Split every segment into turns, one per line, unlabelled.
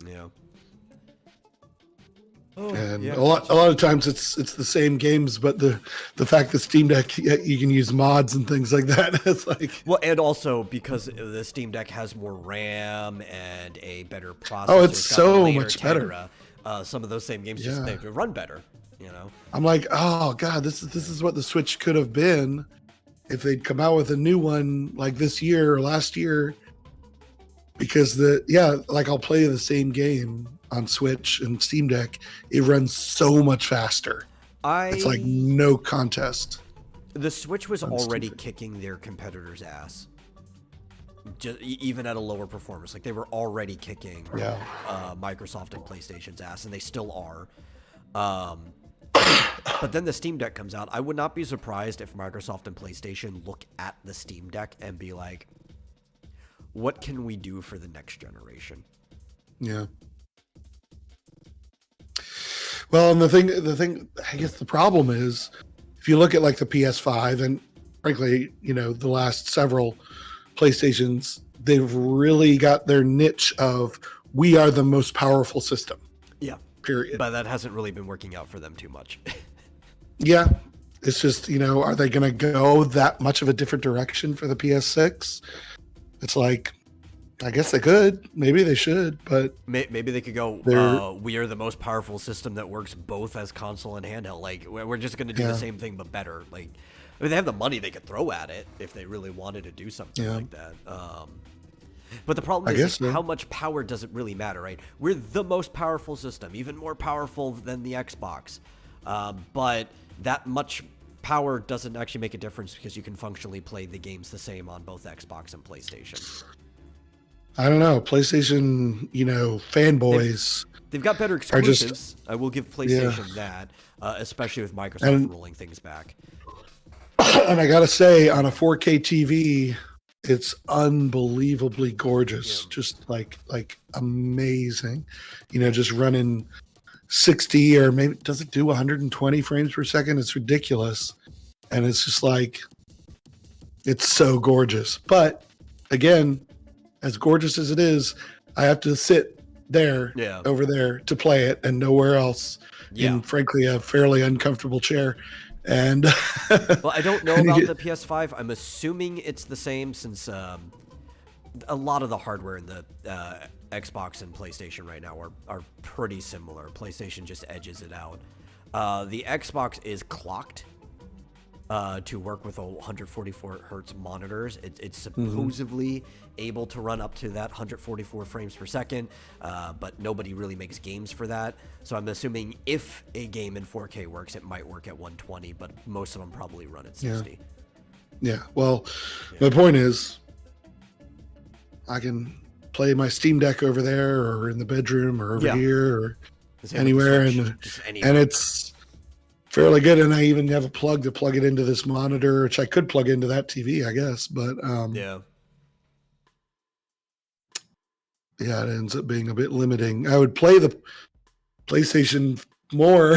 Yeah.
And
yeah.
a lot of times it's the same games, but the fact that Steam Deck you can use mods and things like that. It's like,
Well, and also because the Steam Deck has more RAM and a better processor,
oh, it's
got the
so
later
much better.
Tegra. Some of those same games just
Yeah.
they run better. You know.
I'm like, oh god, this is what the Switch could have been if they'd come out with a new one like this year or last year. Because like I'll play the same game on Switch and Steam Deck. It runs so much faster. It's like no contest.
The Switch was already kicking their competitors' ass, just even at a lower performance. Like they were already kicking Microsoft and PlayStation's ass, and they still are. But then the Steam Deck comes out. I would not be surprised if Microsoft and PlayStation look at the Steam Deck and be like, what can we do for the next generation?
Yeah. Well, and the thing, I guess the problem is, if you look at like the PS5 and frankly, the last several PlayStations, they've really got their niche of we are the most powerful system.
Yeah.
Period.
But that hasn't really been working out for them too much.
Yeah. It's just, are they going to go that much of a different direction for the PS6? It's like, I guess they could. Maybe they should, but
maybe they could go. We are the most powerful system that works both as console and handheld. Like we're just going to do the same thing but better. Like, I mean, they have the money they could throw at it if they really wanted to do something like that. But the problem is how much power does it really matter, right? We're the most powerful system, even more powerful than the Xbox. But that much power doesn't actually make a difference because you can functionally play the games the same on both Xbox and PlayStation.
I don't know. PlayStation, fanboys.
They've got better exclusives. I will give PlayStation that, especially with Microsoft rolling things back.
And I got to say, on a 4K TV, it's unbelievably gorgeous. Yeah. Just like amazing. Just running 60 or maybe, does it do 120 frames per second? It's ridiculous. And it's just like, it's so gorgeous. But again, as gorgeous as it is, I have to sit there over there to play it and nowhere else in, frankly, a fairly uncomfortable chair. And
well, I don't know about the PS5. I'm assuming it's the same since a lot of the hardware in the Xbox and PlayStation right now are pretty similar. PlayStation just edges it out. The Xbox is clocked to work with 144 hertz monitors. It's supposedly able to run up to that 144 frames per second, but nobody really makes games for that. So I'm assuming if a game in 4K works, it might work at 120, but most of them probably run at 60.
Yeah. Well, my point is, I can play my Steam Deck over there, or in the bedroom, or over here, or anywhere, and it's fairly good. And I even have a plug to plug it into this monitor, which I could plug into that TV, I guess. But it ends up being a bit limiting. I would play the PlayStation more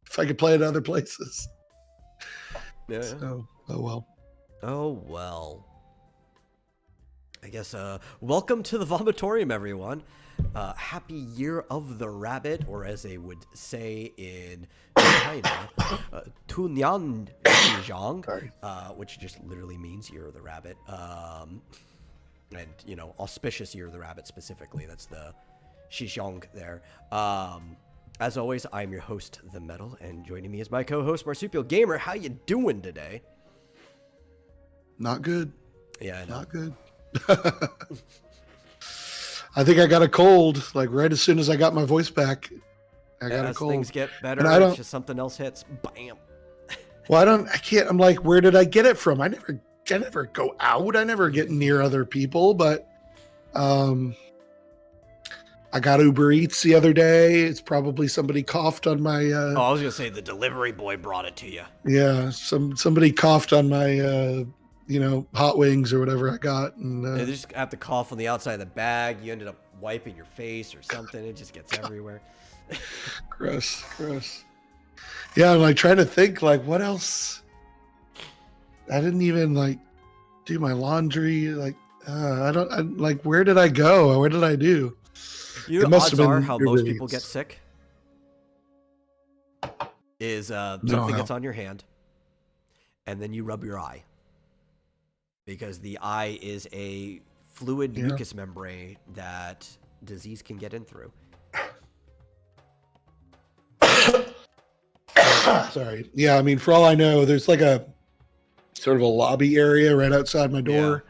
if I could play it other places.
Yeah.
So,
oh well. I guess welcome to the Vomitorium, everyone. Happy Year of the Rabbit, or as they would say in China, Tu Nian Xizhang, which just literally means Year of the Rabbit. And, auspicious Year of the Rabbit specifically. That's the Xizhang there. As always, I'm your host, The Metal, and joining me is my co-host, Marsupial Gamer. How you doing today?
Not good.
Yeah, I know.
Not good. I think I got a cold, like right as soon as I got my voice back. I got a cold.
As things get better, it's just something else hits. Bam.
Well, I'm like, where did I get it from? I never go out. I never get near other people, but I got Uber Eats the other day. It's probably somebody coughed on my
I was gonna say the delivery boy brought it to you.
Yeah, somebody coughed on my hot wings or whatever I got, and
they just have to cough on the outside of the bag. You ended up wiping your face or something. It just gets everywhere.
Gross. Yeah, I'm like trying to think, like, what else? I didn't even like do my laundry. Like, where did I go? Where did I do?
You
It
know,
must
odds
have
are
been
how
Uber
most people get
Eats.
sick is
No,
something
how?
that's on your hand, and then you rub your eye because the eye is a fluid
Yeah.
mucous membrane that disease can get in through.
Sorry. Yeah, I mean, for all I know, there's like a sort of a lobby area right outside my door.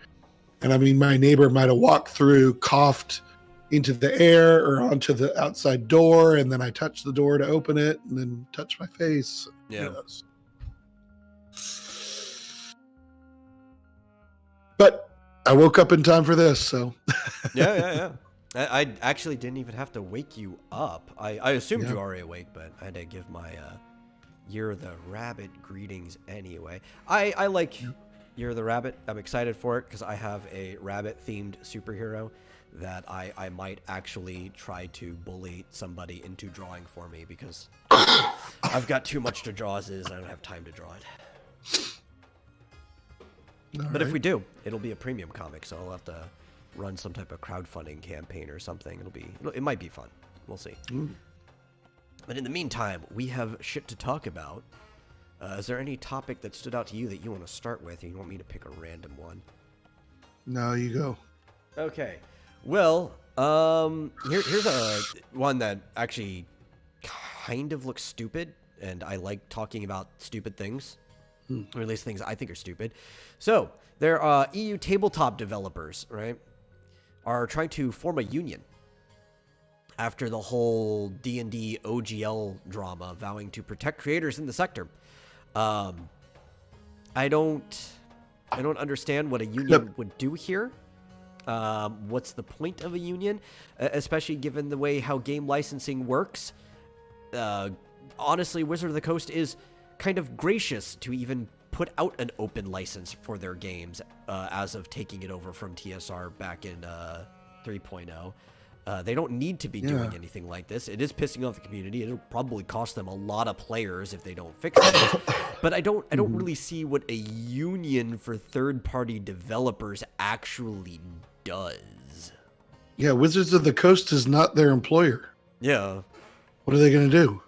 And I mean, my neighbor might have walked through, coughed into the air or onto the outside door, and then I touched the door to open it and then touched my face.
Yeah.
Yes. But I woke up in time for this, so.
Yeah. I actually didn't even have to wake you up. I assumed
Yeah.
you were already awake, but I had to give my Year the Rabbit greetings anyway. I like Year the Rabbit. I'm excited for it because I have a rabbit-themed superhero that I might actually try to bully somebody into drawing for me because I've got too much to draw as is. I don't have time to draw it. But if we do, it'll be a premium comic, so I'll have to run some type of crowdfunding campaign or something. It might be fun. We'll see.
Ooh.
But in the meantime, we have shit to talk about. Is there any topic that stood out to you that you want to start with, or you want me to pick a random one?
No, you go.
Okay. Well, here's a one that actually kind of looks stupid, and I like talking about stupid things, or at least things I think are stupid. So, there are EU tabletop developers, right, are trying to form a union after the whole D&D OGL drama, vowing to protect creators in the sector. I don't understand what a union would do here. What's the point of a union, especially given the way how game licensing works? Honestly, Wizard of the Coast is kind of gracious to even put out an open license for their games as of taking it over from TSR back in 3.0. They don't need to be doing anything like this. It is pissing off the community. It'll probably cost them a lot of players if they don't fix it. But I don't really see what a union for third-party developers actually does.
Yeah, Wizards of the Coast is not their employer.
Yeah.
What are they going to do?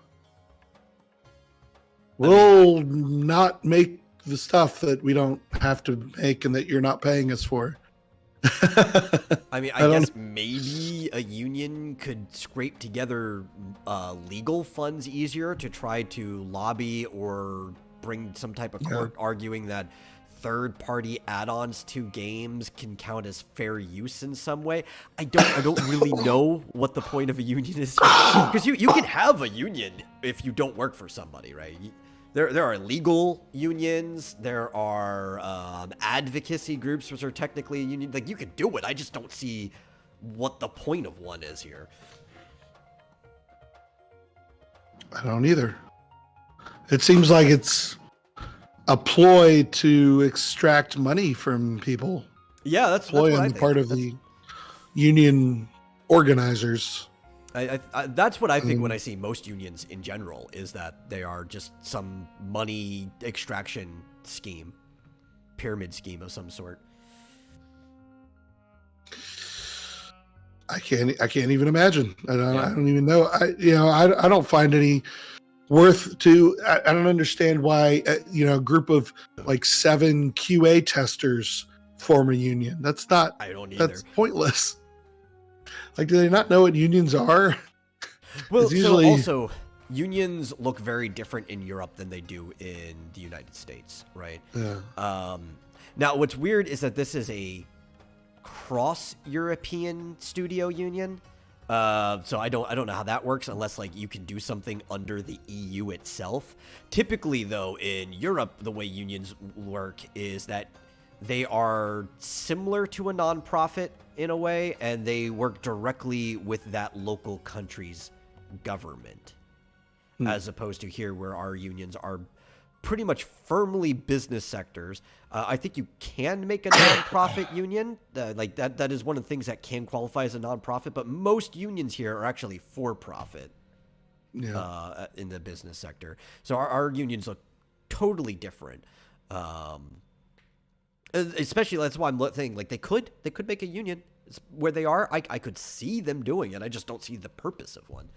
We'll not make the stuff that we don't have to make and that you're not paying us for.
I mean, I guess maybe a union could scrape together legal funds easier to try to lobby or bring some type of court arguing that third-party add-ons to games can count as fair use in some way. I don't really know what the point of a union is, because you can have a union if you don't work for somebody, right? There are legal unions. There are advocacy groups, which are technically a union. Like, you could do it. I just don't see what the point of one is here.
I don't either. It seems like it's a ploy to extract money from people.
Yeah, that's
ploy
what
on
I
the
think.
part of the union organizers.
I that's what I think when I see most unions in general, is that they are just some money extraction scheme, pyramid scheme of some sort.
I can't even imagine. I don't even know. I don't find any worth to. I don't understand why a group of like 7 QA testers form a union. That's not.
I don't either.
That's pointless. Like, do they not know what unions are?
Well, so also, unions look very different in Europe than they do in the United States, right?
Yeah.
Now, what's weird is that this is a cross-European studio union. So I don't know how that works unless, like, you can do something under the EU itself. Typically, though, in Europe, the way unions work is that they are similar to a nonprofit in a way, and they work directly with that local country's government, as opposed to here where our unions are pretty much firmly business sectors. I think you can make a nonprofit union. Like that is one of the things that can qualify as a nonprofit, but most unions here are actually for-profit in the business sector. So our unions look totally different. Especially, that's why I'm saying, like, they could make a union. where they are, I could see them doing it. I just don't see the purpose of one.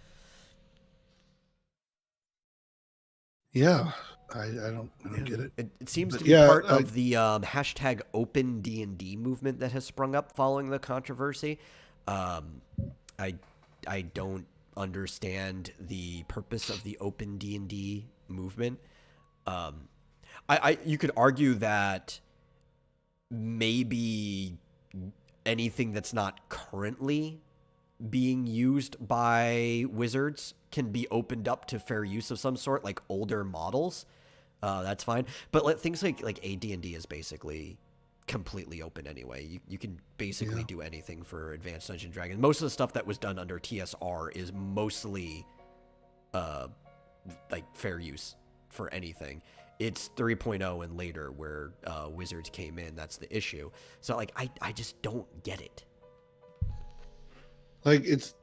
Yeah, I don't get it.
It seems
But
to be
yeah,
part of the hashtag Open D&D movement that has sprung up following the controversy. I I don't understand the purpose of the Open D&D movement. You could argue that maybe anything that's not currently being used by wizards can be opened up to fair use of some sort, like older models. That's fine, but things like AD&D is basically completely open anyway. You can basically do anything for Advanced Dungeons and Dragons. Most of the stuff that was done under TSR is mostly like fair use for anything. It's 3.0 and later where Wizards came in. That's the issue. So I just don't get it.
Like, it's,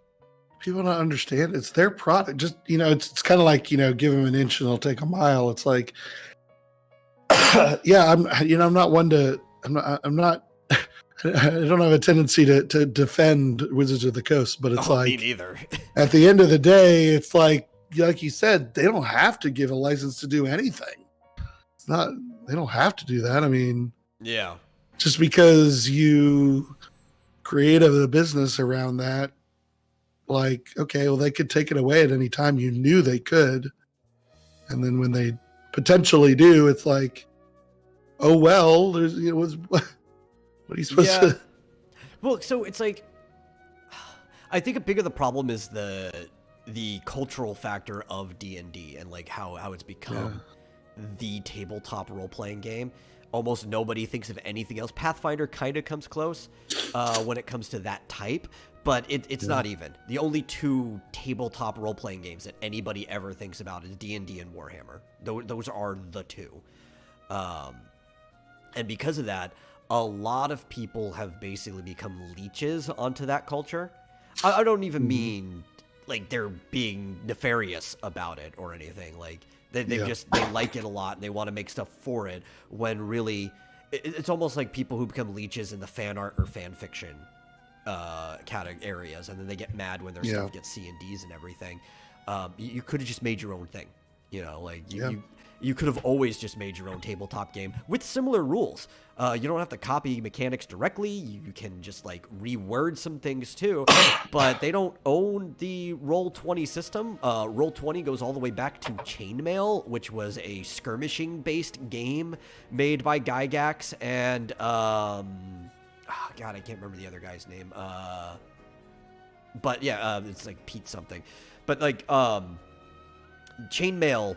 people don't understand. It's their product. Just, it's kind of like, give them an inch and they'll take a mile. It's like, yeah, I'm not one to, I'm not, I don't have a tendency to defend Wizards of the Coast, but it's
me neither.
At the end of the day, it's like you said, they don't have to give a license to do anything. It's not, they don't have to do that. I mean,
yeah,
just because you create a business around that, like, okay, well, they could take it away at any time. You knew they could. And then when they potentially do, it's like, oh, well, there's, what are you supposed to?
Well, so it's like, I think a bigger the problem is the cultural factor of D&D and like how it's become the tabletop role-playing game. Almost nobody thinks of anything else. Pathfinder kind of comes close when it comes to that type, but it's not even. The only two tabletop role-playing games that anybody ever thinks about is D&D and Warhammer. Those are the two. And because of that, a lot of people have basically become leeches onto that culture. I don't even mean like they're being nefarious about it or anything. Like they like it a lot and they want to make stuff for it, when really it's almost like people who become leeches in the fan art or fan fiction areas, and then they get mad when their stuff gets C&Ds and everything. You could have just made your own thing, you could have always just made your own tabletop game with similar rules. You don't have to copy mechanics directly. You can just reword some things too, but they don't own the Roll20 system. Roll20 goes all the way back to Chainmail, which was a skirmishing based game made by Gygax and God, I can't remember the other guy's name. But yeah, it's like Pete something. But Chainmail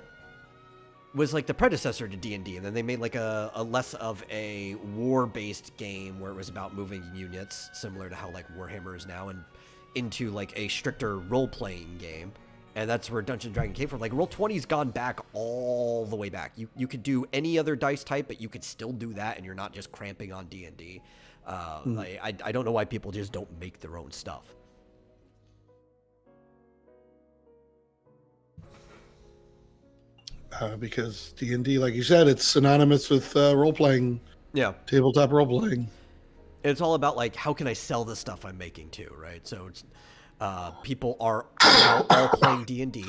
was like the predecessor to D&D, and then they made a less of a war-based game where it was about moving units, similar to how Warhammer is now, and into a stricter role-playing game. And that's where Dungeons & Dragons came from. Roll20's gone back all the way back. You could do any other dice type, but you could still do that, and you're not just cramping on D&D. I don't know why people just don't make their own stuff.
Because D&D, like you said, it's synonymous with role-playing. Yeah. Tabletop role-playing.
It's all about, how can I sell the stuff I'm making too, right? So it's, people are now all playing D&D.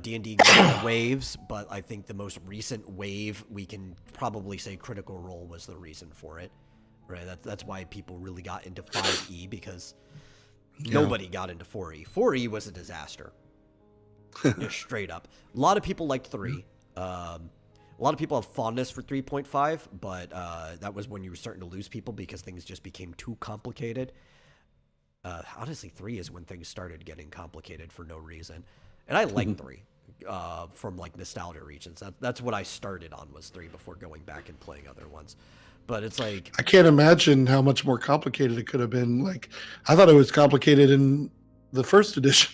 D&D goes in waves, but I think the most recent wave, we can probably say Critical Role was the reason for it, right? That's why people really got into 5e, because nobody got into 4e. 4e was a disaster. Just straight up. A lot of people liked 3. A lot of people have fondness for 3.5, but that was when you were starting to lose people because things just became too complicated. Honestly, 3 is when things started getting complicated for no reason. And I like 3 from nostalgia regions. That's what I started on, was 3, before going back and playing other ones. But it's I
can't imagine how much more complicated it could have been. I thought it was complicated in the first edition.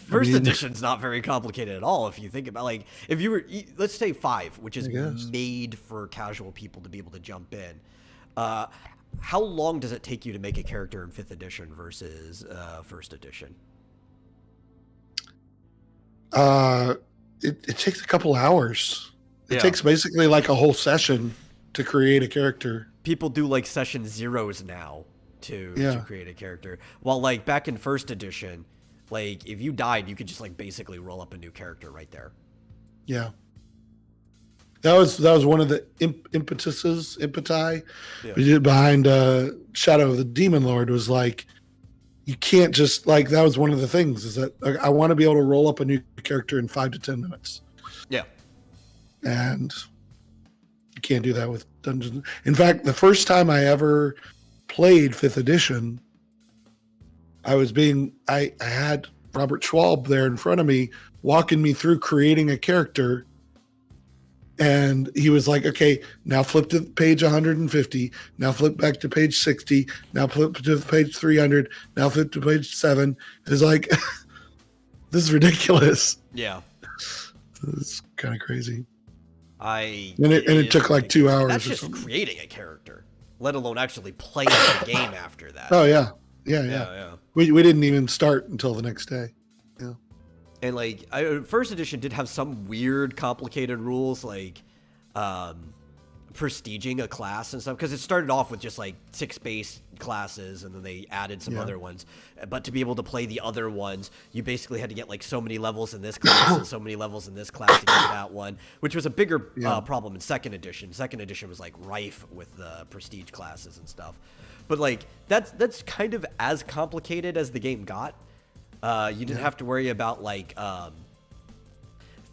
First edition's not very complicated at all if you think about if you were, let's say 5, which is made for casual people to be able to jump in. How long does it take you to make a character in 5th edition versus first edition?
It takes a couple hours. It takes basically a whole session to create a character.
People do session zeros now. to create a character. While like back in first edition, like if you died, you could just like basically roll up a new character right there.
Yeah. That was one of the impeti behind Shadow of the Demon Lord, was like, you can't just like, that was one of the things, is that I want to be able to roll up a new character in 5 to 10 minutes.
Yeah. And
you can't do that with Dungeons. In fact, the first time I ever played 5th edition, I had Robert Schwalb there in front of me, walking me through creating a character. And he was like, okay, now flip to page 150. Now flip back to page 60. Now flip to page 300. Now flip to page 7. It's like, this is ridiculous.
Yeah.
It's kind of crazy.
And
it took like 2 hours.
That's just creating a character, let alone actually playing the game after that.
Oh, yeah. Yeah. We didn't even start until the next day. Yeah.
And like first edition did have some weird complicated rules, like prestiging a class and stuff, because it started off with just like 6 base classes and then they added some other ones. But to be able to play the other ones, you basically had to get like so many levels in this class and so many levels in this class to get that one, which was a bigger problem in second edition. Second edition was like rife with the prestige classes and stuff. But like that's kind of as complicated as the game got. You didn't have to worry about like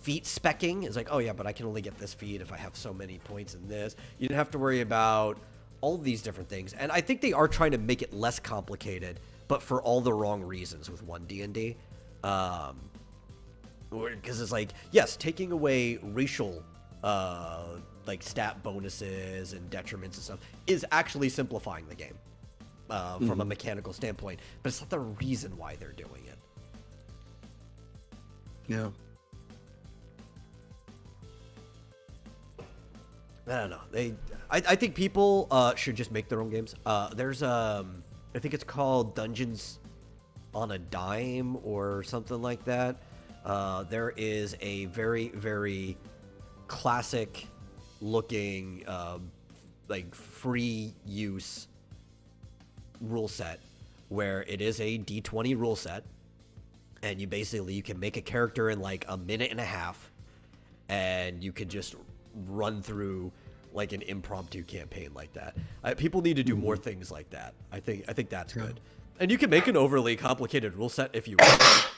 feat specking. It's like, oh yeah, but I can only get this feat if I have so many points in this. You didn't have to worry about all of these different things. And I think they are trying to make it less complicated, but for all the wrong reasons with 1D&D. Because it's like, yes, taking away racial like stat bonuses and detriments and stuff is actually simplifying the game from a mechanical standpoint, but it's not the reason why they're doing it.
Yeah.
I don't know. I think people should just make their own games. There's I think it's called Dungeons on a Dime or something like that. There is a very, very classic looking like free use rule set where it is a D20 rule set, and you can make a character in like a minute and a half, and you can just run through like an impromptu campaign like that. People need to do more things like that. I think that's good. And you can make an overly complicated rule set if you want.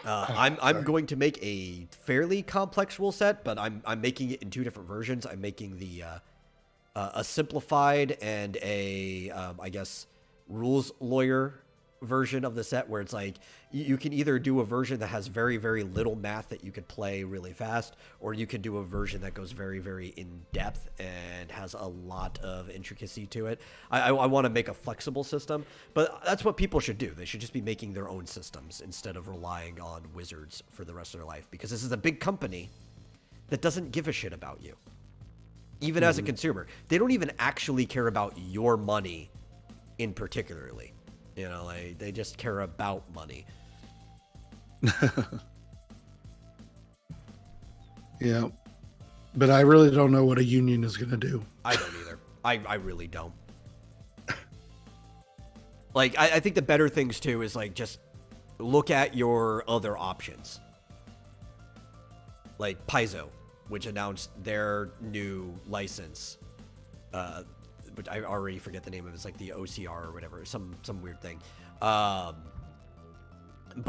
I'm going to make a fairly complex rule set, but I'm making it in 2 different versions. I'm making the a simplified and a I guess rules lawyer version of the set, where it's like you can either do a version that has very, very little math that you could play really fast, or you can do a version that goes very, very in depth and has a lot of intricacy to it. I want to make a flexible system, but that's what people should do. They should just be making their own systems instead of relying on wizards for the rest of their life, because this is a big company that doesn't give a shit about you. Even as a consumer, they don't even actually care about your money in particularly. You know, like they just care about money.
Yeah. But I really don't know what a union is going to do.
I don't either. I really don't. Like, I think the better things too is like just look at your other options. Like Paizo, which announced their new license, but I already forget the name of it. It's like the OCR or whatever, some weird thing. But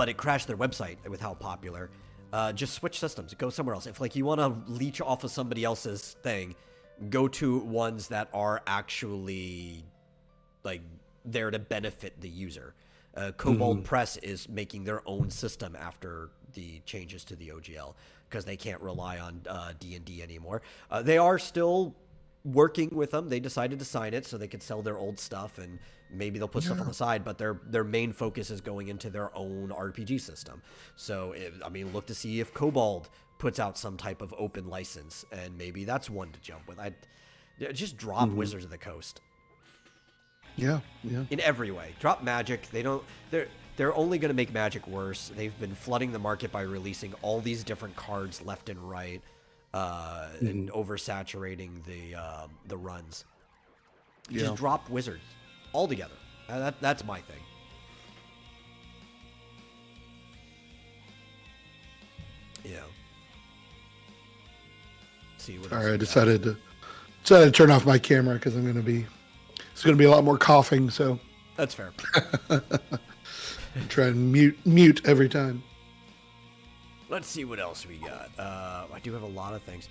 it crashed their website with how popular. Just switch systems. Go somewhere else. If like you want to leech off of somebody else's thing, go to ones that are actually like there to benefit the user. Kobold Press is making their own system after the changes to the OGL because they can't rely on D&D anymore. They are still working with them. They decided to sign it so they could sell their old stuff, and maybe they'll put stuff on the side, but their main focus is going into their own RPG system. So, look to see if Kobold puts out some type of open license, and maybe that's one to jump with. Just drop Wizards of the Coast.
Yeah.
In every way. Drop Magic. They're only going to make Magic worse. They've been flooding the market by releasing all these different cards left and right, and oversaturating the runs. Just drop Wizards. altogether. That's my thing. Yeah. See what.
Sorry, I decided to turn off my camera because it's gonna be a lot more coughing. So
that's fair.
Try and mute every time.
Let's see what else we got. I do have a lot of things.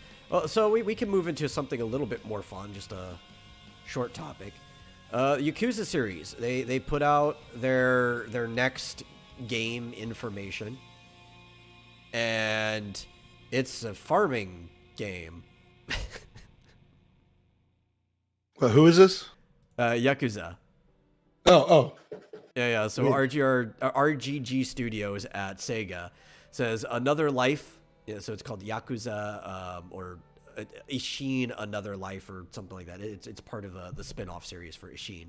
So we can move into something a little bit more fun, just a short topic. Yakuza series. They put out their next game information, and it's a farming game.
Well, who is this?
Yakuza.
Oh.
Yeah. So RGG Studios at Sega says another life. Yeah, so it's called Yakuza or Ishin Another Life or something like that. It's part of the spin-off series for Ishin.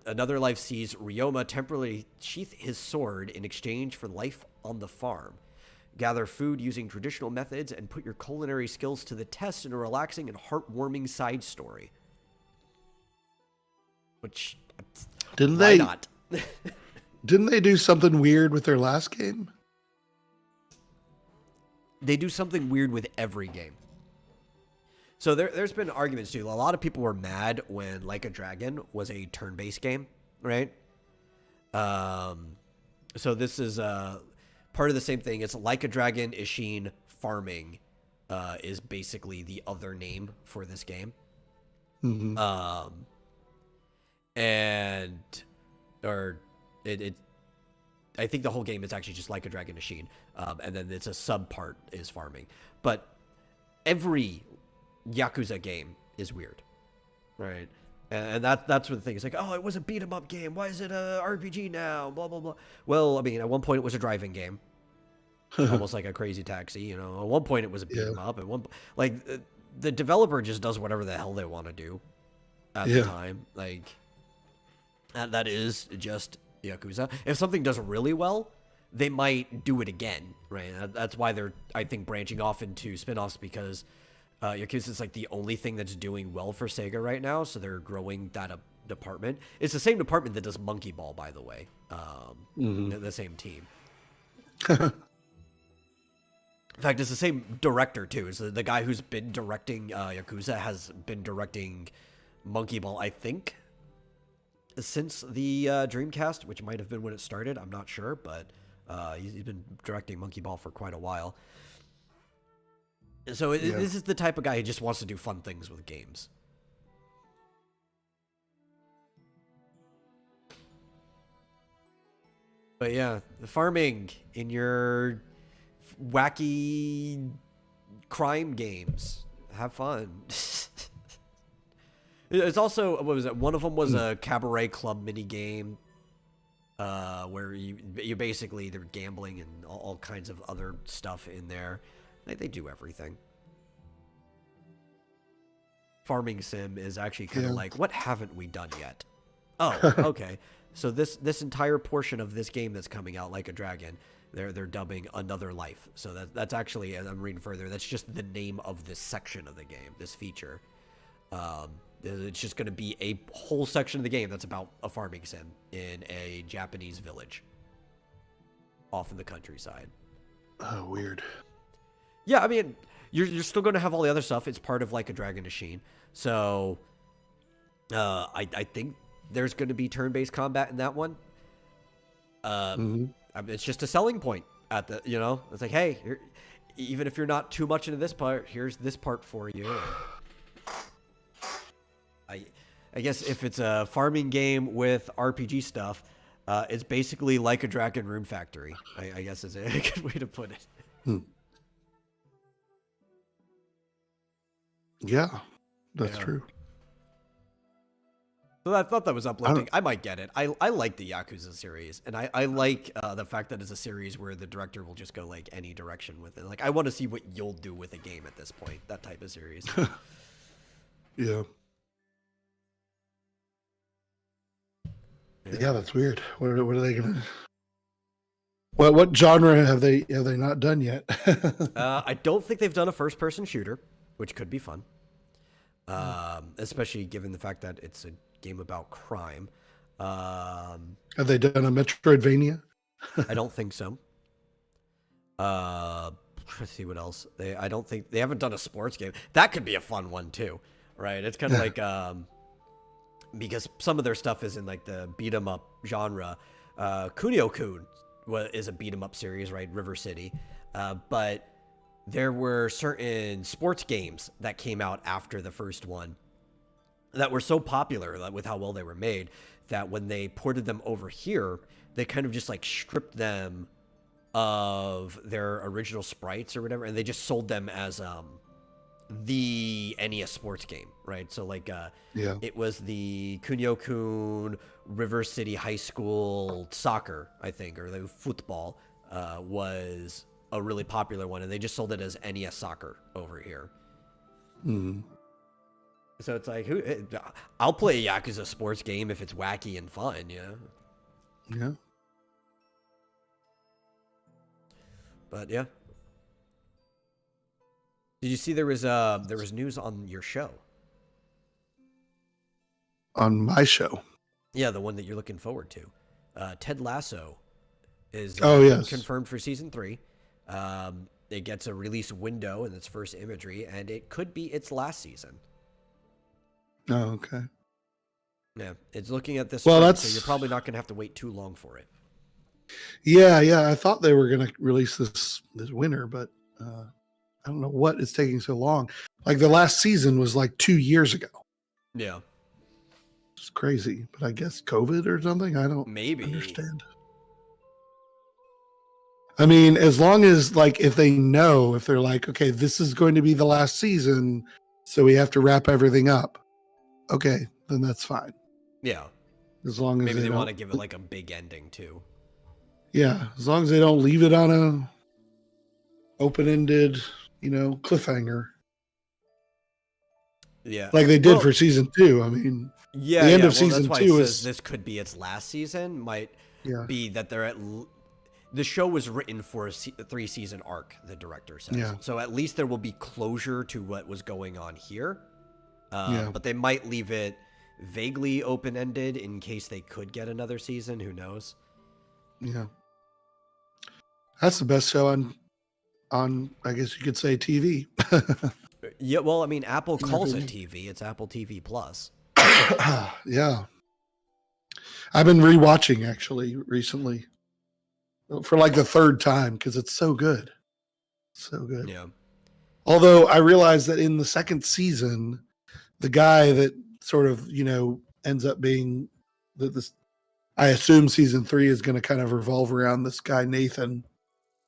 Another Life sees Ryoma temporarily sheath his sword in exchange for life on the farm. Gather food using traditional methods and put your culinary skills to the test in a relaxing and heartwarming side story. Which, why not?
Didn't they do something weird with their last game?
They do something weird with every game. So there's been arguments too. A lot of people were mad when Like a Dragon was a turn-based game, right? So this is part of the same thing. It's Like a Dragon Ishin Farming is basically the other name for this game.
Mm-hmm.
I think the whole game is actually just Like a Dragon Ishin, and then it's a sub part is farming. But every Yakuza game is weird, right? And that's what the thing is like. Oh, it was a beat 'em up game. Why is it a RPG now? Blah blah blah. Well, I mean, at one point it was a driving game, almost like a Crazy Taxi. You know, at one point it was a beat 'em up. At one the developer just does whatever the hell they want to do at the time. Like that is just Yakuza. If something does really well, they might do it again, right? That's why they're, I think, branching off into spin-offs, because Yakuza is like the only thing that's doing well for Sega right now, so they're growing that department. It's the same department that does Monkey Ball, by the way. The same team. In fact, it's the same director, too. It's the guy who's been directing Yakuza has been directing Monkey Ball, I think, since the Dreamcast, which might have been when it started. I'm not sure, but he's been directing Monkey Ball for quite a while. So this is the type of guy who just wants to do fun things with games. But yeah, the farming in your wacky crime games. Have fun. It's also, what was it? One of them was a cabaret club mini game, where you basically, they're gambling and all kinds of other stuff in there. They do everything. Farming sim is actually kind of like, what haven't we done yet? Oh, okay. So this entire portion of this game that's coming out, Like a Dragon, they're dubbing Another Life. So that's actually, as I'm reading further, that's just the name of this section of the game, this feature. It's just going to be a whole section of the game that's about a farming sim in a Japanese village off in the countryside.
Oh, weird.
Yeah, I mean, you're still going to have all the other stuff. It's part of Like a Dragon Ishin. So I think there's going to be turn-based combat in that one. I mean, it's just a selling point at the, it's like, hey, even if you're not too much into this part, here's this part for you. I guess if it's a farming game with RPG stuff, it's basically Like a Dragon Rune Factory, I guess is a good way to put it.
Yeah, that's true.
So I thought that was uplifting. I might get it. I like the Yakuza series, and I like the fact that it's a series where the director will just go like any direction with it. Like, I want to see what you'll do with a game at this point. That type of series.
Yeah, that's weird. What are they gonna? What genre have they not done yet?
I don't think they've done a first-person shooter, which could be fun. Especially given the fact that it's a game about crime.
Have they done a Metroidvania?
I don't think so. Let's see what else. I don't think they haven't done a sports game. That could be a fun one too, right? It's kind of like because some of their stuff is in like the beat 'em up genre. Kunio-kun is a beat 'em up series, right? River City, but there were certain sports games that came out after the first one that were so popular with how well they were made that when they ported them over here, they kind of just like stripped them of their original sprites or whatever, and they just sold them as the NES sports game, right? So like it was the Kunio-kun River City High School soccer, I think, or the football was a really popular one, and they just sold it as NES soccer over here. So it's like, I'll play a Yakuza sports game if it's wacky and fun,
Yeah.
But yeah. Did you see there was news on your show?
On my show?
Yeah, the one that you're looking forward to. Ted Lasso is confirmed for season 3. It gets a release window in its first imagery, and it could be its last season.
Oh, okay.
Yeah, it's looking at this.
Well,
so you're probably not going to have to wait too long for it.
Yeah. I thought they were going to release this winter, but I don't know what is taking so long. Like the last season was like 2 years ago.
Yeah,
it's crazy. But I guess COVID or something. I don't understand. I mean, as long as like if they're like, okay, this is going to be the last season, so we have to wrap everything up. Okay, then that's fine.
Yeah.
As long as
maybe they want to give it like a big ending too.
Yeah, as long as they don't leave it on a open-ended, cliffhanger.
Yeah.
Like they did for season 2. I mean, the end of season 2 is
this could be its last season. Might be that they're the show was written for a 3-season arc, the director says.
Yeah.
So at least there will be closure to what was going on here. But they might leave it vaguely open-ended in case they could get another season. Who knows?
Yeah. That's the best show on I guess you could say TV.
Yeah, well, I mean, Apple calls it TV. It's Apple TV Plus.
Yeah. I've been rewatching actually recently for like the 3rd time because it's so good. So good.
Yeah.
Although I realized that in the 2nd season, the guy that sort of, ends up being I assume season 3 is going to kind of revolve around this guy, Nathan.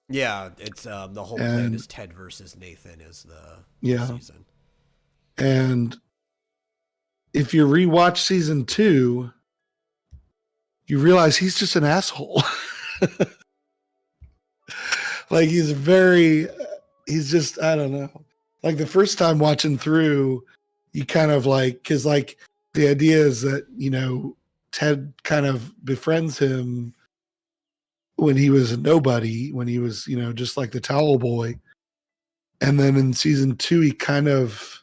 Yeah, it's the whole plan is Ted versus Nathan is the season.
And if you rewatch season 2, you realize he's just an asshole. Like he's just, I don't know. Like the first time watching through, you kind of like, cause like the idea is that, Ted kind of befriends him when he was a nobody, when he was, just like the towel boy. And then in season 2, he kind of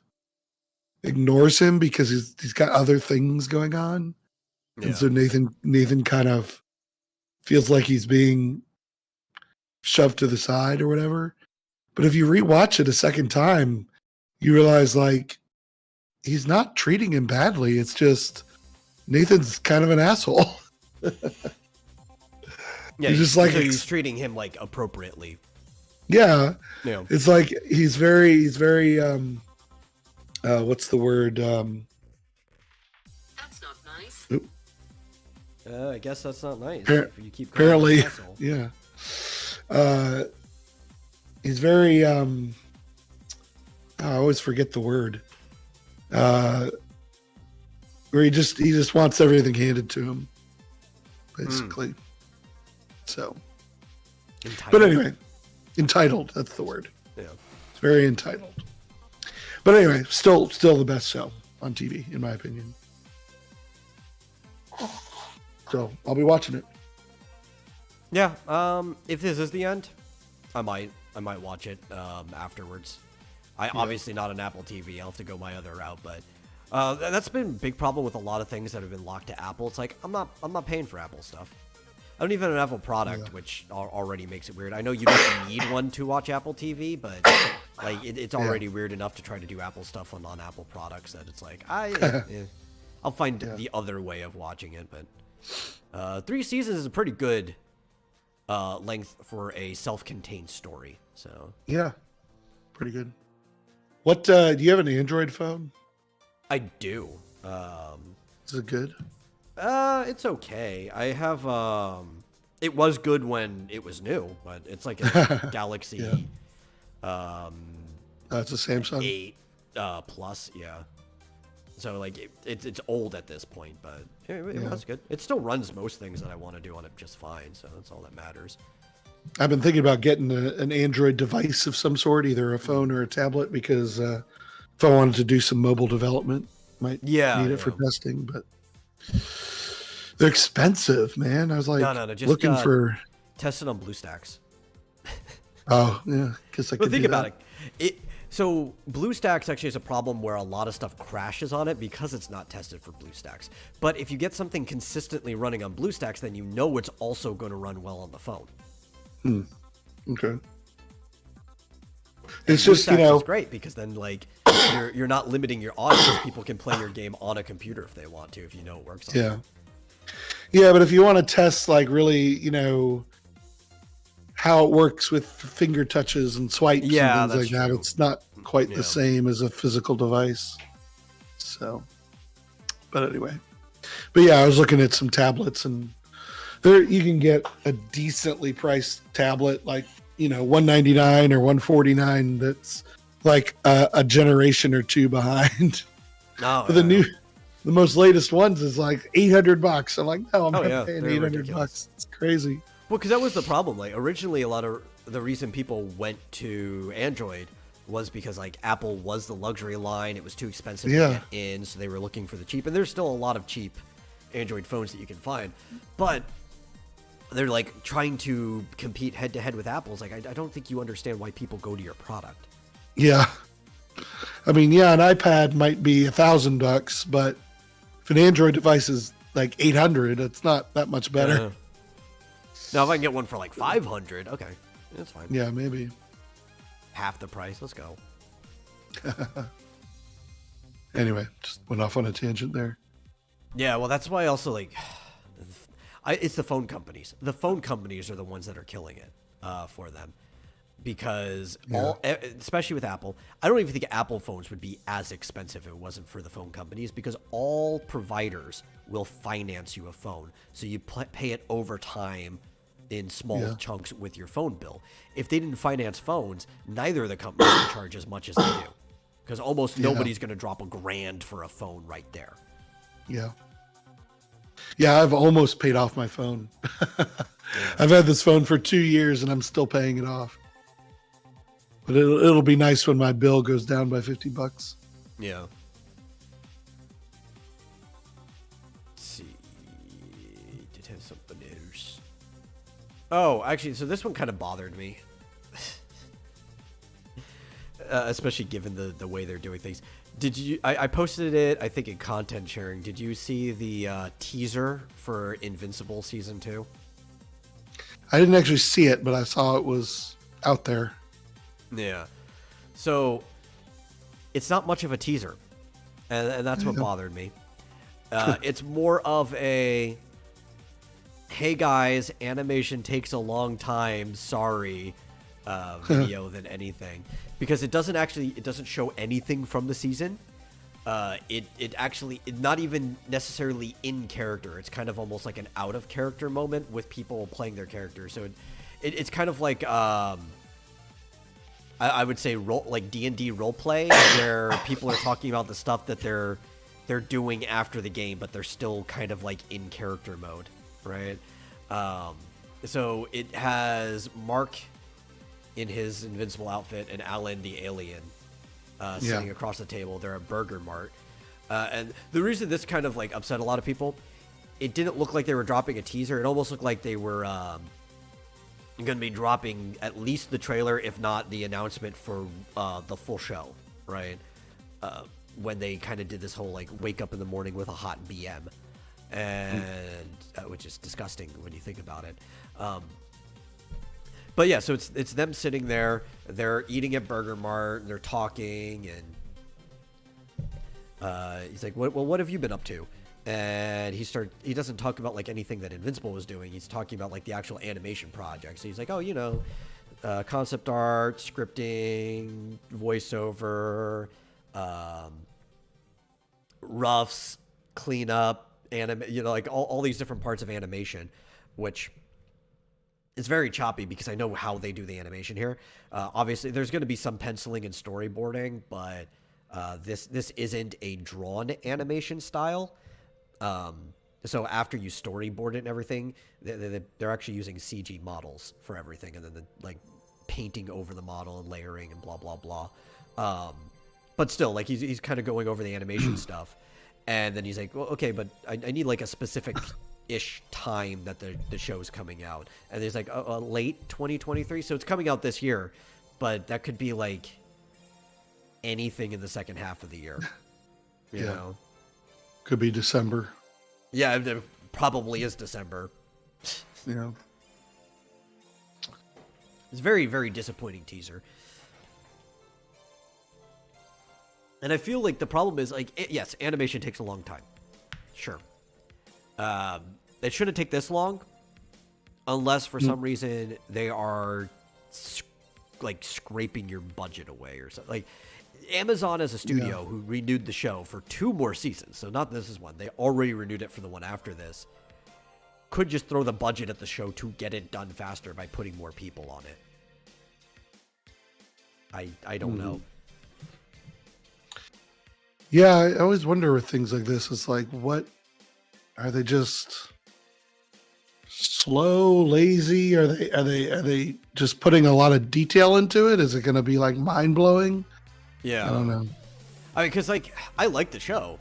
ignores him because he's got other things going on. Yeah. And so Nathan kind of feels like he's being shoved to the side or whatever. But if you rewatch it a second time, you realize like he's not treating him badly. It's just Nathan's kind of an asshole.
Yeah, he's treating him like appropriately.
Yeah. It's like he's very what's the word?
That's not nice.
I guess that's not nice.
If
you keep
apparently, yeah. He's very I always forget the word. Where he just wants everything handed to him, basically. So, entitled. But anyway, entitled. That's the word.
Yeah,
it's very entitled. But anyway, still the best show on TV, in my opinion. So I'll be watching it.
Yeah. If this is the end, I might watch it afterwards. Obviously not an Apple TV. I'll have to go my other route, but That's been a big problem with a lot of things that have been locked to Apple. It's like I'm not paying for Apple stuff. I don't even have an Apple product, which already makes it weird. I know you don't need one to watch Apple TV, but like it's already weird enough to try to do Apple stuff on non-Apple products that it's like I'll find the other way of watching it. But 3 seasons is a pretty good length for a self-contained story. So
yeah, pretty good. What do you have an Android phone?
I do.
Is it good?
It's okay. I have it was good when it was new, but it's like a Galaxy
it's a Samsung
8 Plus, yeah. So like it's old at this point, but that's good. It still runs most things that I want to do on it just fine, so that's all that matters.
I've been thinking about getting an Android device of some sort, either a phone or a tablet, because if I wanted to do some mobile development, might need it for testing, but they're expensive, man. I was like, no, just looking for
test it on BlueStacks.
Oh yeah, because I could
think about it. So BlueStacks actually has a problem where a lot of stuff crashes on it because it's not tested for BlueStacks. But if you get something consistently running on BlueStacks, then you know it's also going to run well on the phone.
Okay.
It's just, it's great because then like you're not limiting your audience. People can play your game on a computer if they want to, if you know it works on it.
Yeah, but if you want to test like really, how it works with finger touches and swipes and things like that, it's not quite the same as a physical device. So, but anyway. But yeah, I was looking at some tablets, and there you can get a decently priced tablet like, $199 or $149 that's like a generation or two behind.
No,
but the most latest ones is like $800. I'm like, no, I'm not paying $800. It's crazy.
Well, because that was the problem. Like originally, a lot of the reason people went to Android was because like Apple was the luxury line. It was too expensive to get in, so they were looking for the cheap. And there's still a lot of cheap Android phones that you can find, but they're like trying to compete head to head with Apple's. Like, I don't think you understand why people go to your product.
Yeah. I mean, an iPad might be $1,000, but if an Android device is like $800, it's not that much better.
Now, if I can get one for like $500, okay, that's fine.
Yeah, maybe
half the price. Let's go.
Anyway, just went off on a tangent there.
Yeah, well, that's why I also like. It's the phone companies. The phone companies are the ones that are killing it for them, because especially with Apple, I don't even think Apple phones would be as expensive if it wasn't for the phone companies, because all providers will finance you a phone, so you pay it over time in small chunks with your phone bill. If they didn't finance phones, neither of the companies would charge as much as they do, because almost nobody's going to drop $1,000 for a phone right there.
Yeah, I've almost paid off my phone. I've had this phone for 2 years and I'm still paying it off. But it'll be nice when my bill goes down by $50.
Yeah. Let's see. Did have something else. Oh, actually, so this one kind of bothered me. Especially given the way they're doing things. Did you? I posted it, I think, in content sharing. Did you see the teaser for Invincible season 2?
I didn't actually see it, but I saw it was out there.
Yeah. So it's not much of a teaser, and that's what bothered me. It's more of a, hey guys, animation takes a long time, sorry, video than anything. Because it doesn't show anything from the season. It actually not even necessarily in character. It's kind of almost like an out of character moment with people playing their characters. So it's kind of like I would say like D&D roleplay, where people are talking about the stuff that they're doing after the game, but they're still kind of like in character mode, right? So it has Mark in his Invincible outfit and Alan the alien sitting across the table. They're at Burger Mart. And the reason this kind of like upset a lot of people, it didn't look like they were dropping a teaser. It almost looked like they were going to be dropping at least the trailer, if not the announcement for the full show, right? when they kind of did this whole like wake up in the morning with a hot BM, and which is disgusting when you think about it. But yeah, so it's them sitting there, they're eating at Burger Mart, and they're talking, and he's like, what have you been up to? And he doesn't talk about like anything that Invincible was doing. He's talking about like the actual animation project. So he's like, concept art, scripting, voiceover, roughs, cleanup, like all these different parts of animation, which is very choppy because I know how they do the animation here. Obviously, there's going to be some penciling and storyboarding, but this isn't a drawn animation style. So after you storyboard it and everything, they're actually using CG models for everything, and then like painting over the model and layering and blah blah blah. But still, like he's kind of going over the animation stuff, and then he's like, well, okay, but I need like a specific ish time that the show is coming out, and there's like a late 2023, so it's coming out this year, but that could be like anything in the second half of the year. You know?
Could be December.
Yeah, it probably is December.
Yeah.
It's a very, very disappointing teaser. And I feel like the problem is, like, yes, animation takes a long time. Sure. It shouldn't take this long unless for some reason they are, like, scraping your budget away or something. Like, Amazon as a studio who renewed the show for 2 more seasons, so not this is one, they already renewed it for the one after this, could just throw the budget at the show to get it done faster by putting more people on it. I don't know.
Yeah, I always wonder with things like this, it's like, what are they, just slow, lazy? Are they just putting a lot of detail into it? Is it going to be like mind-blowing?
Yeah.
I don't know.
I mean, because, like, I like the show.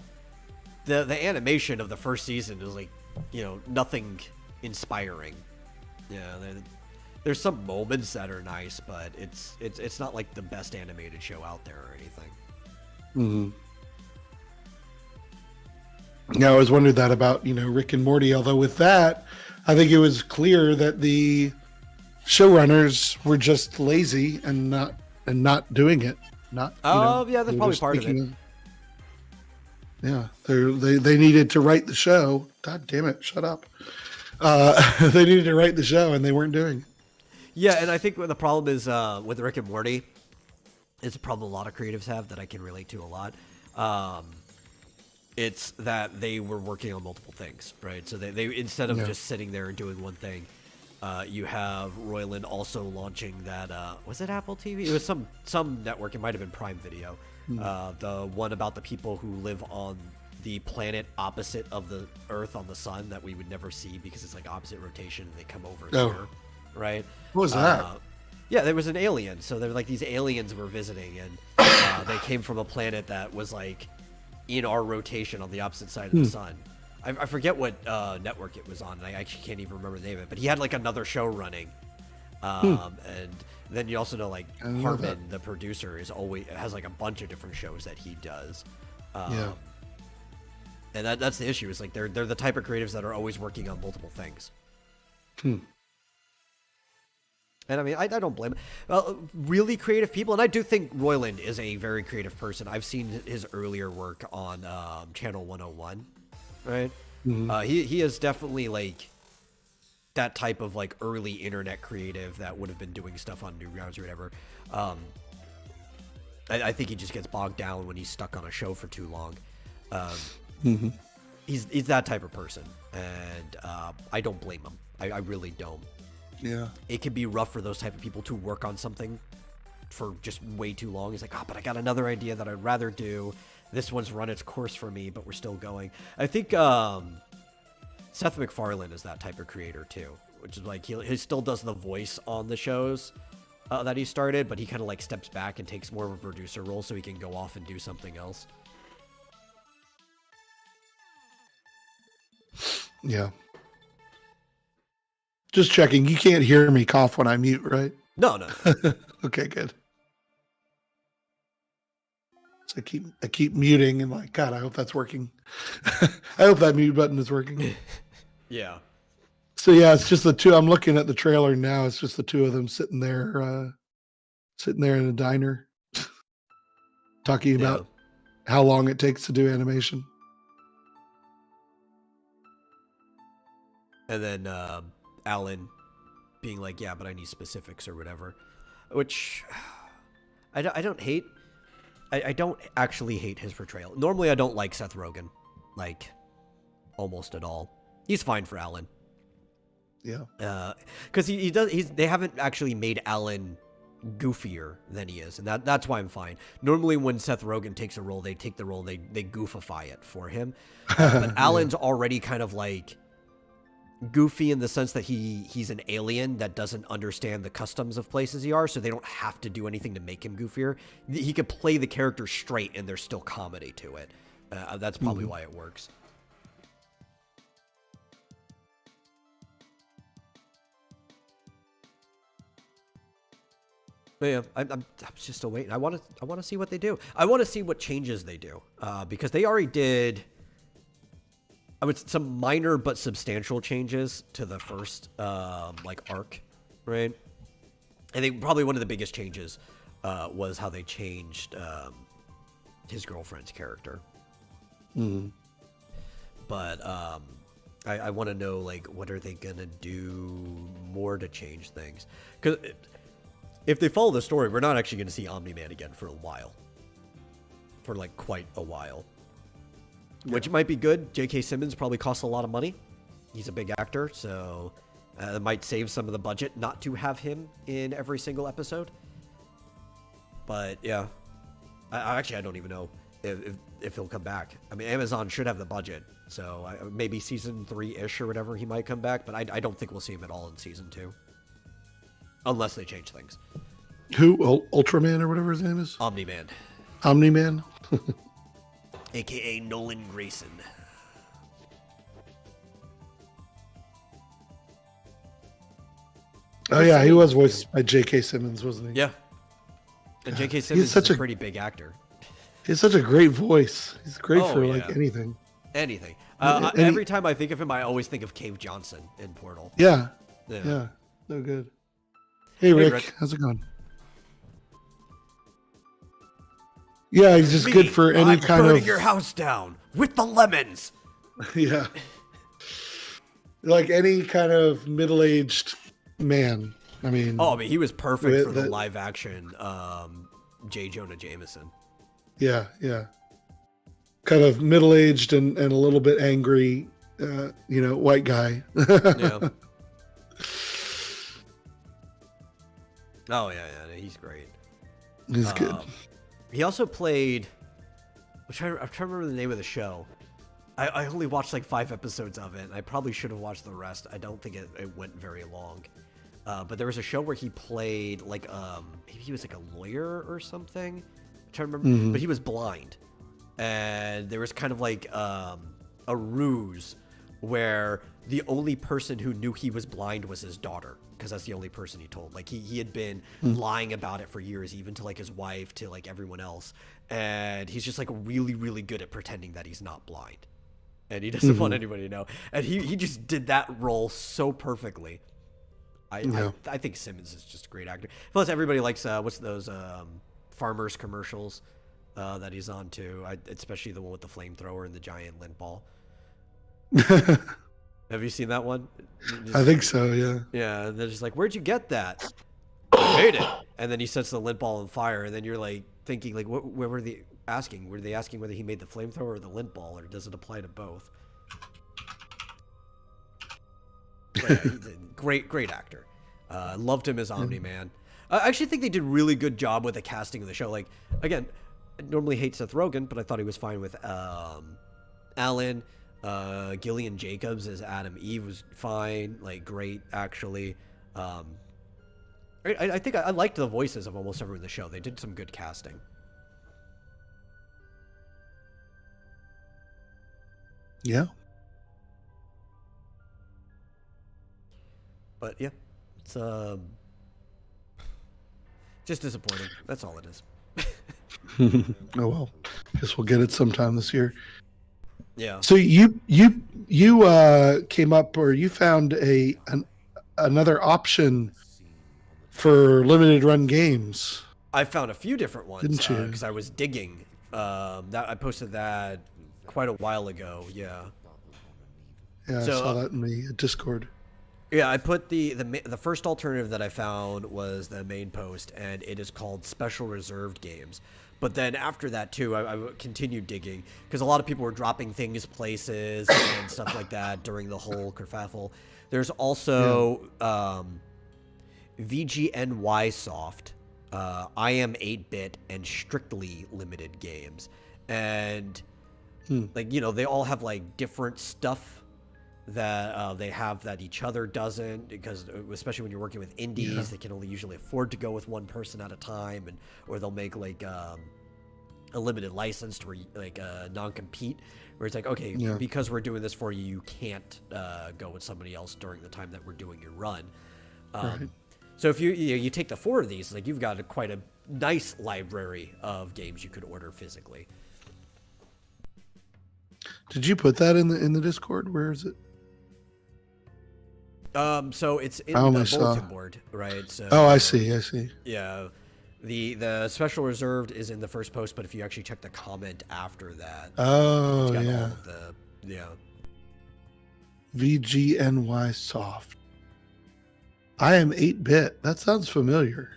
The animation of the first season is, like, nothing inspiring. Yeah, there's some moments that are nice, but it's not, like, the best animated show out there or anything.
Yeah, I always wondered that about, Rick and Morty, although with that, I think it was clear that the showrunners were just lazy and not doing it. Not.
Yeah, that's probably part of it.
Yeah, they needed to write the show. God damn it! Shut up. They needed to write the show, and they weren't doing it.
Yeah, and I think what the problem is with Rick and Morty, it's a problem a lot of creatives have that I can relate to a lot. It's that they were working on multiple things, right? So they instead of just sitting there and doing one thing. You have Roiland also launching that, was it Apple TV? It was some network. It might have been Prime Video. The one about the people who live on the planet opposite of the Earth on the sun that we would never see because it's like opposite rotation and they come over here, right?
What was that?
Yeah, there was an alien. So there were like these aliens were visiting, and they came from a planet that was like in our rotation on the opposite side of the sun. I forget what network it was on, and I actually can't even remember the name of it, but he had like another show running. And then you also know like Harmon, the producer, has like a bunch of different shows that he does. And that's the issue, is like they're the type of creatives that are always working on multiple things. And I mean, I don't blame really creative people, and I do think Roiland is a very creative person. I've seen his earlier work on Channel 101. Right? He is definitely like that type of like early internet creative that would have been doing stuff on Newgrounds or whatever. I think he just gets bogged down when he's stuck on a show for too long. He's that type of person, and I don't blame him. I really don't.
Yeah,
it can be rough for those type of people to work on something for just way too long. He's like, but I got another idea that I'd rather do. This one's run its course for me, but we're still going. I think Seth MacFarlane is that type of creator too, which is like he still does the voice on the shows that he started, but he kind of like steps back and takes more of a producer role so he can go off and do something else.
Yeah. Just checking. You can't hear me cough when I mute, right?
No.
Okay, good. So I keep muting and like, God, I hope that's working. I hope that mute button is working.
Yeah.
So yeah, it's just the two. I'm looking at the trailer now. It's just the two of them sitting there in a diner, talking about how long it takes to do animation.
And then Alan being like, yeah, but I need specifics or whatever. Which I don't hate. I don't actually hate his portrayal. Normally, I don't like Seth Rogen, like, almost at all. He's fine for Alan.
Yeah.
Because they haven't actually made Alan goofier than he is, and that's why I'm fine. Normally, when Seth Rogen takes a role, they take the role, they goofify it for him. But Alan's already kind of like goofy in the sense that he's an alien that doesn't understand the customs of places he are, so they don't have to do anything to make him goofier. He could play the character straight, and there's still comedy to it. That's probably why it works. But yeah, I'm just still waiting. I want to see what they do. I want to see what changes they do, because they already did. I would some minor but substantial changes to the first arc, right? I think probably one of the biggest changes was how they changed his girlfriend's character.
Mm-hmm.
But I want to know, like, what are they gonna do more to change things? Because if they follow the story, we're not actually going to see Omni-Man again for a while. For, like, quite a while. Yeah. Which might be good. J.K. Simmons probably costs a lot of money. He's a big actor, so it might save some of the budget not to have him in every single episode. But, yeah. I don't even know if he'll come back. I mean, Amazon should have the budget, so maybe season 3-ish or whatever he might come back, but I don't think we'll see him at all in season 2. Unless they change things.
Who? Ultraman or whatever his name is?
Omni-Man.
Omni-Man?
A.K.A. Nolan Grayson.
Oh, yeah, he was voiced by J.K. Simmons, wasn't he?
Yeah. And J.K. Simmons is a pretty big actor.
He has such a great voice. He's great for, like, anything.
Anything. Every time I think of him, I always think of Cave Johnson in Portal.
Yeah. So good. Hey, Rick. How's it going? Yeah, he's just good for any kind of...
burning your house down with the lemons.
Yeah. Like any kind of middle-aged man. I mean...
Oh, I mean, he was perfect for the live-action J. Jonah Jameson.
Yeah. Kind of middle-aged and a little bit angry, white guy.
Yeah. Oh, yeah, he's great.
He's good.
He also played... I'm trying to remember the name of the show. I only watched like 5 episodes of it, and I probably should have watched the rest. I don't think it went very long. But there was a show where he played like... maybe he was like a lawyer or something. I'm trying to remember. Mm-hmm. But he was blind. And there was kind of like a ruse where the only person who knew he was blind was his daughter, because that's the only person he told. Like he had been lying about it for years, even to like his wife, to like everyone else. And he's just like really, really good at pretending that he's not blind, and he doesn't want anybody to know. And he just did that role so perfectly. I think Simmons is just a great actor. Plus, everybody likes what's those farmers commercials that he's on too. Especially the one with the flamethrower and the giant lint ball. Have you seen that one?
I think so, yeah.
Yeah, and they're just like, where'd you get that? I made it. And then he sets the lint ball on fire, and then you're like thinking, like, where were they asking? Were they asking whether he made the flamethrower or the lint ball, or does it apply to both? But yeah, he's a great actor. Loved him as Omni-Man. I actually think they did a really good job with the casting of the show. Like, again, I normally hate Seth Rogen, but I thought he was fine with Alan. Gillian Jacobs as Adam Eve was fine, like great actually. I think I liked the voices of almost everyone in the show. They did some good casting.
Yeah.
But yeah, it's just disappointing. That's all it is.
Oh well. Guess we'll get it sometime this year.
Yeah.
So you came up, or you found another option for limited run games,
I found a few different ones
didn't you?
because I was digging. That I posted that quite a while ago. Yeah.
Yeah, I
So
saw that in the Discord.
yeah, I put the first alternative that I found was the main post, and it is called Special Reserved Games. But then after that too, I continued digging because a lot of people were dropping things, places, and stuff like that during the whole kerfuffle. There's also VGNY Soft, I Am 8-Bit, and Strictly Limited Games, and like they all have like different stuff that they have that each other doesn't, because especially when you're working with indies, they can only usually afford to go with one person at a time, and or they'll make like a limited license to like non-compete, where it's like, okay, because we're doing this for you, you can't go with somebody else during the time that we're doing your run.
Right.
So if you take the 4 of these, like you've got quite a nice library of games you could order physically.
Did you put that in the Discord? Where is it?
So it's in
I
the
only
bulletin
saw.
board, right? So
Oh, I see.
yeah, the special reserved is in the first post, but if you actually check the comment after that,
Oh,
it's got
yeah.
all of the
VGNY Soft. I Am 8-Bit. That sounds familiar.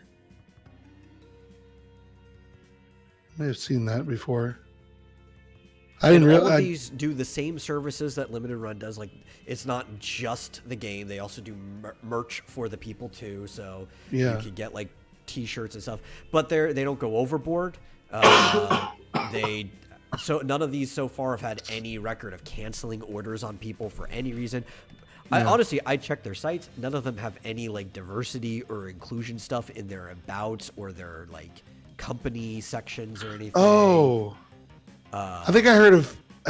I may have seen that before. I didn't
all of
realize.
these do the same services that Limited Run does. Like, it's not just the game; they also do merch for the people too. So you could get like T-shirts and stuff, but they don't go overboard. So none of these so far have had any record of canceling orders on people for any reason. I checked their sites. None of them have any like diversity or inclusion stuff in their abouts or their like company sections or anything.
Oh. I think I heard of I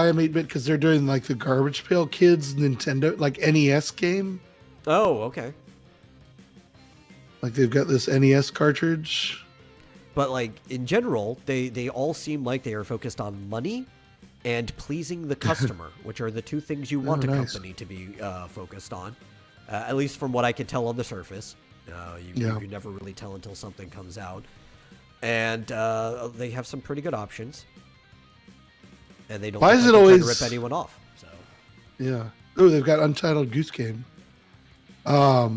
Am 8-Bit because they're doing like the Garbage Pail Kids Nintendo like NES game.
Oh, okay.
Like they've got this NES cartridge.
But like in general, they all seem like they are focused on money and pleasing the customer, which are the two things you want a company to be focused on. At least from what I can tell on the surface. You never really tell until something comes out. And they have some pretty good options. And they don't
Why is it always
rip anyone off. So
yeah. Oh, they've got Untitled Goose Game. Why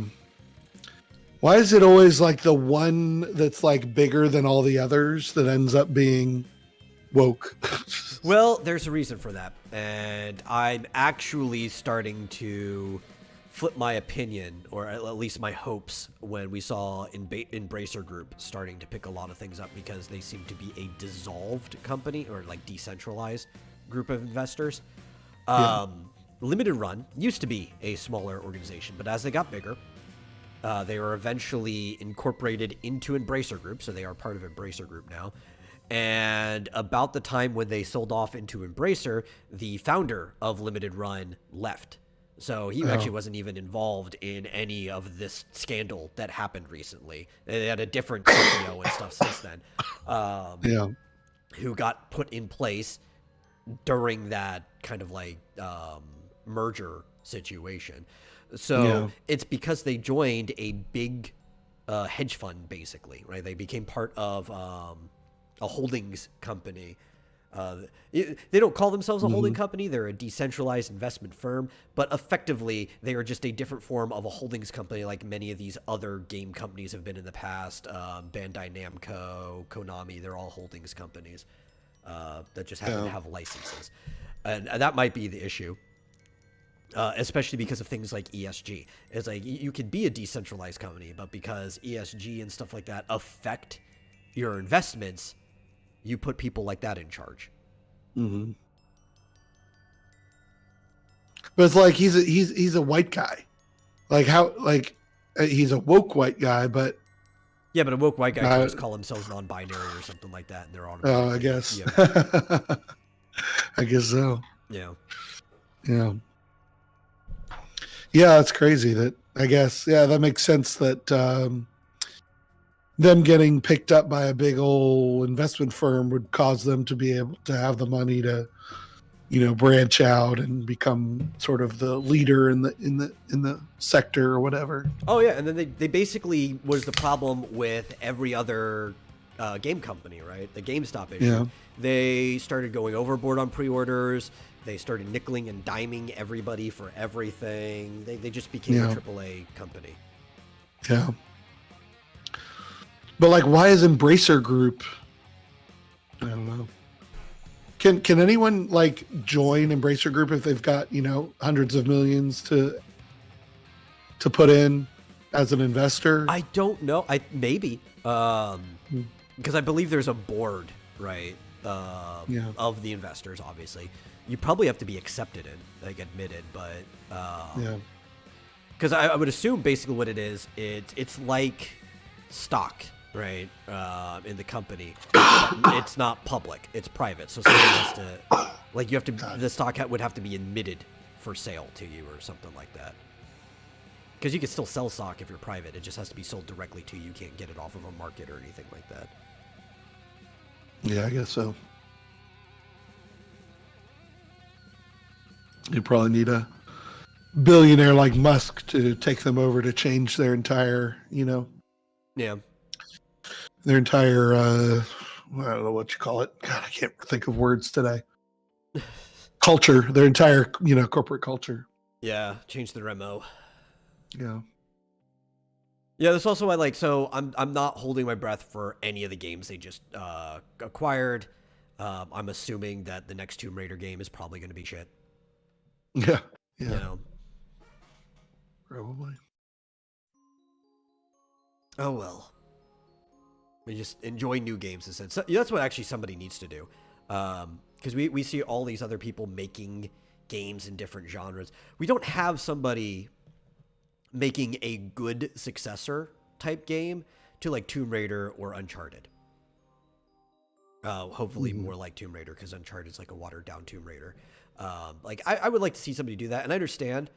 is it always like the one that's like bigger than all the others that ends up being woke?
Well, there's a reason for that. And I'm actually starting to flip my opinion, or at least my hopes, when we saw Embracer Group starting to pick a lot of things up, because they seem to be a dissolved company, or like decentralized group of investors. Limited Run used to be a smaller organization, but as they got bigger, they were eventually incorporated into Embracer Group, so they are part of Embracer Group now. And about the time when they sold off into Embracer, the founder of Limited Run left. So he actually wasn't even involved in any of this scandal that happened recently. They had a different CEO and stuff since then, who got put in place during that kind of like merger situation. So it's because they joined a big hedge fund, basically, right? They became part of a holdings company. They don't call themselves a holding company. They're a decentralized investment firm, but effectively they are just a different form of a holdings company, like many of these other game companies have been in the past. Bandai Namco, Konami, they're all holdings companies that just happen to have licenses. And that might be the issue, especially because of things like ESG. It's like you could be a decentralized company, but because ESG and stuff like that affect your investments, you put people like that in charge.
Mm-hmm. But it's like he's a white guy, like how like he's a woke white guy, but
yeah, but a woke white guy can just call themselves non-binary or something like that, and they're automatically.
Oh, I guess.
Yeah.
I guess so.
Yeah.
Yeah. Yeah, that's crazy. That I guess. Yeah, that makes sense. That them getting picked up by a big old investment firm would cause them to be able to have the money to, branch out and become sort of the leader in the sector or whatever.
Oh yeah, and then they basically was the problem with every other game company, right? The GameStop issue.
Yeah.
They started going overboard on pre-orders. They started nickeling and diming everybody for everything. They just became a AAA company.
Yeah. But like, why is Embracer Group? I don't know. Can anyone like join Embracer Group if they've got hundreds of millions to put in as an investor?
I don't know. Maybe because I believe there's a board, right? Of the investors. Obviously, you probably have to be accepted and like admitted, but because I would assume basically what it is, it's like stock. Right, in the company, it's not public; it's private. So someone has to, like, you have to. The stock would have to be admitted for sale to you, or something like that. Because you can still sell stock if you're private; it just has to be sold directly to you. You can't get it off of a market or anything like that.
Yeah, I guess so. You probably need a billionaire like Musk to take them over to change their entire,
Yeah.
Their entire, I don't know what you call it. God, I can't think of words today. Culture, their entire, corporate culture.
Yeah, change their MO.
Yeah.
Yeah, that's also why, so I'm not holding my breath for any of the games they just acquired. I'm assuming that the next Tomb Raider game is probably going to be shit.
Yeah. Probably.
Oh, well. We just enjoy new games instead. So that's what actually somebody needs to do. Because we see all these other people making games in different genres. We don't have somebody making a good successor type game to like Tomb Raider or Uncharted. Hopefully more like Tomb Raider, because Uncharted is like a watered down Tomb Raider. I would like to see somebody do that. And I understand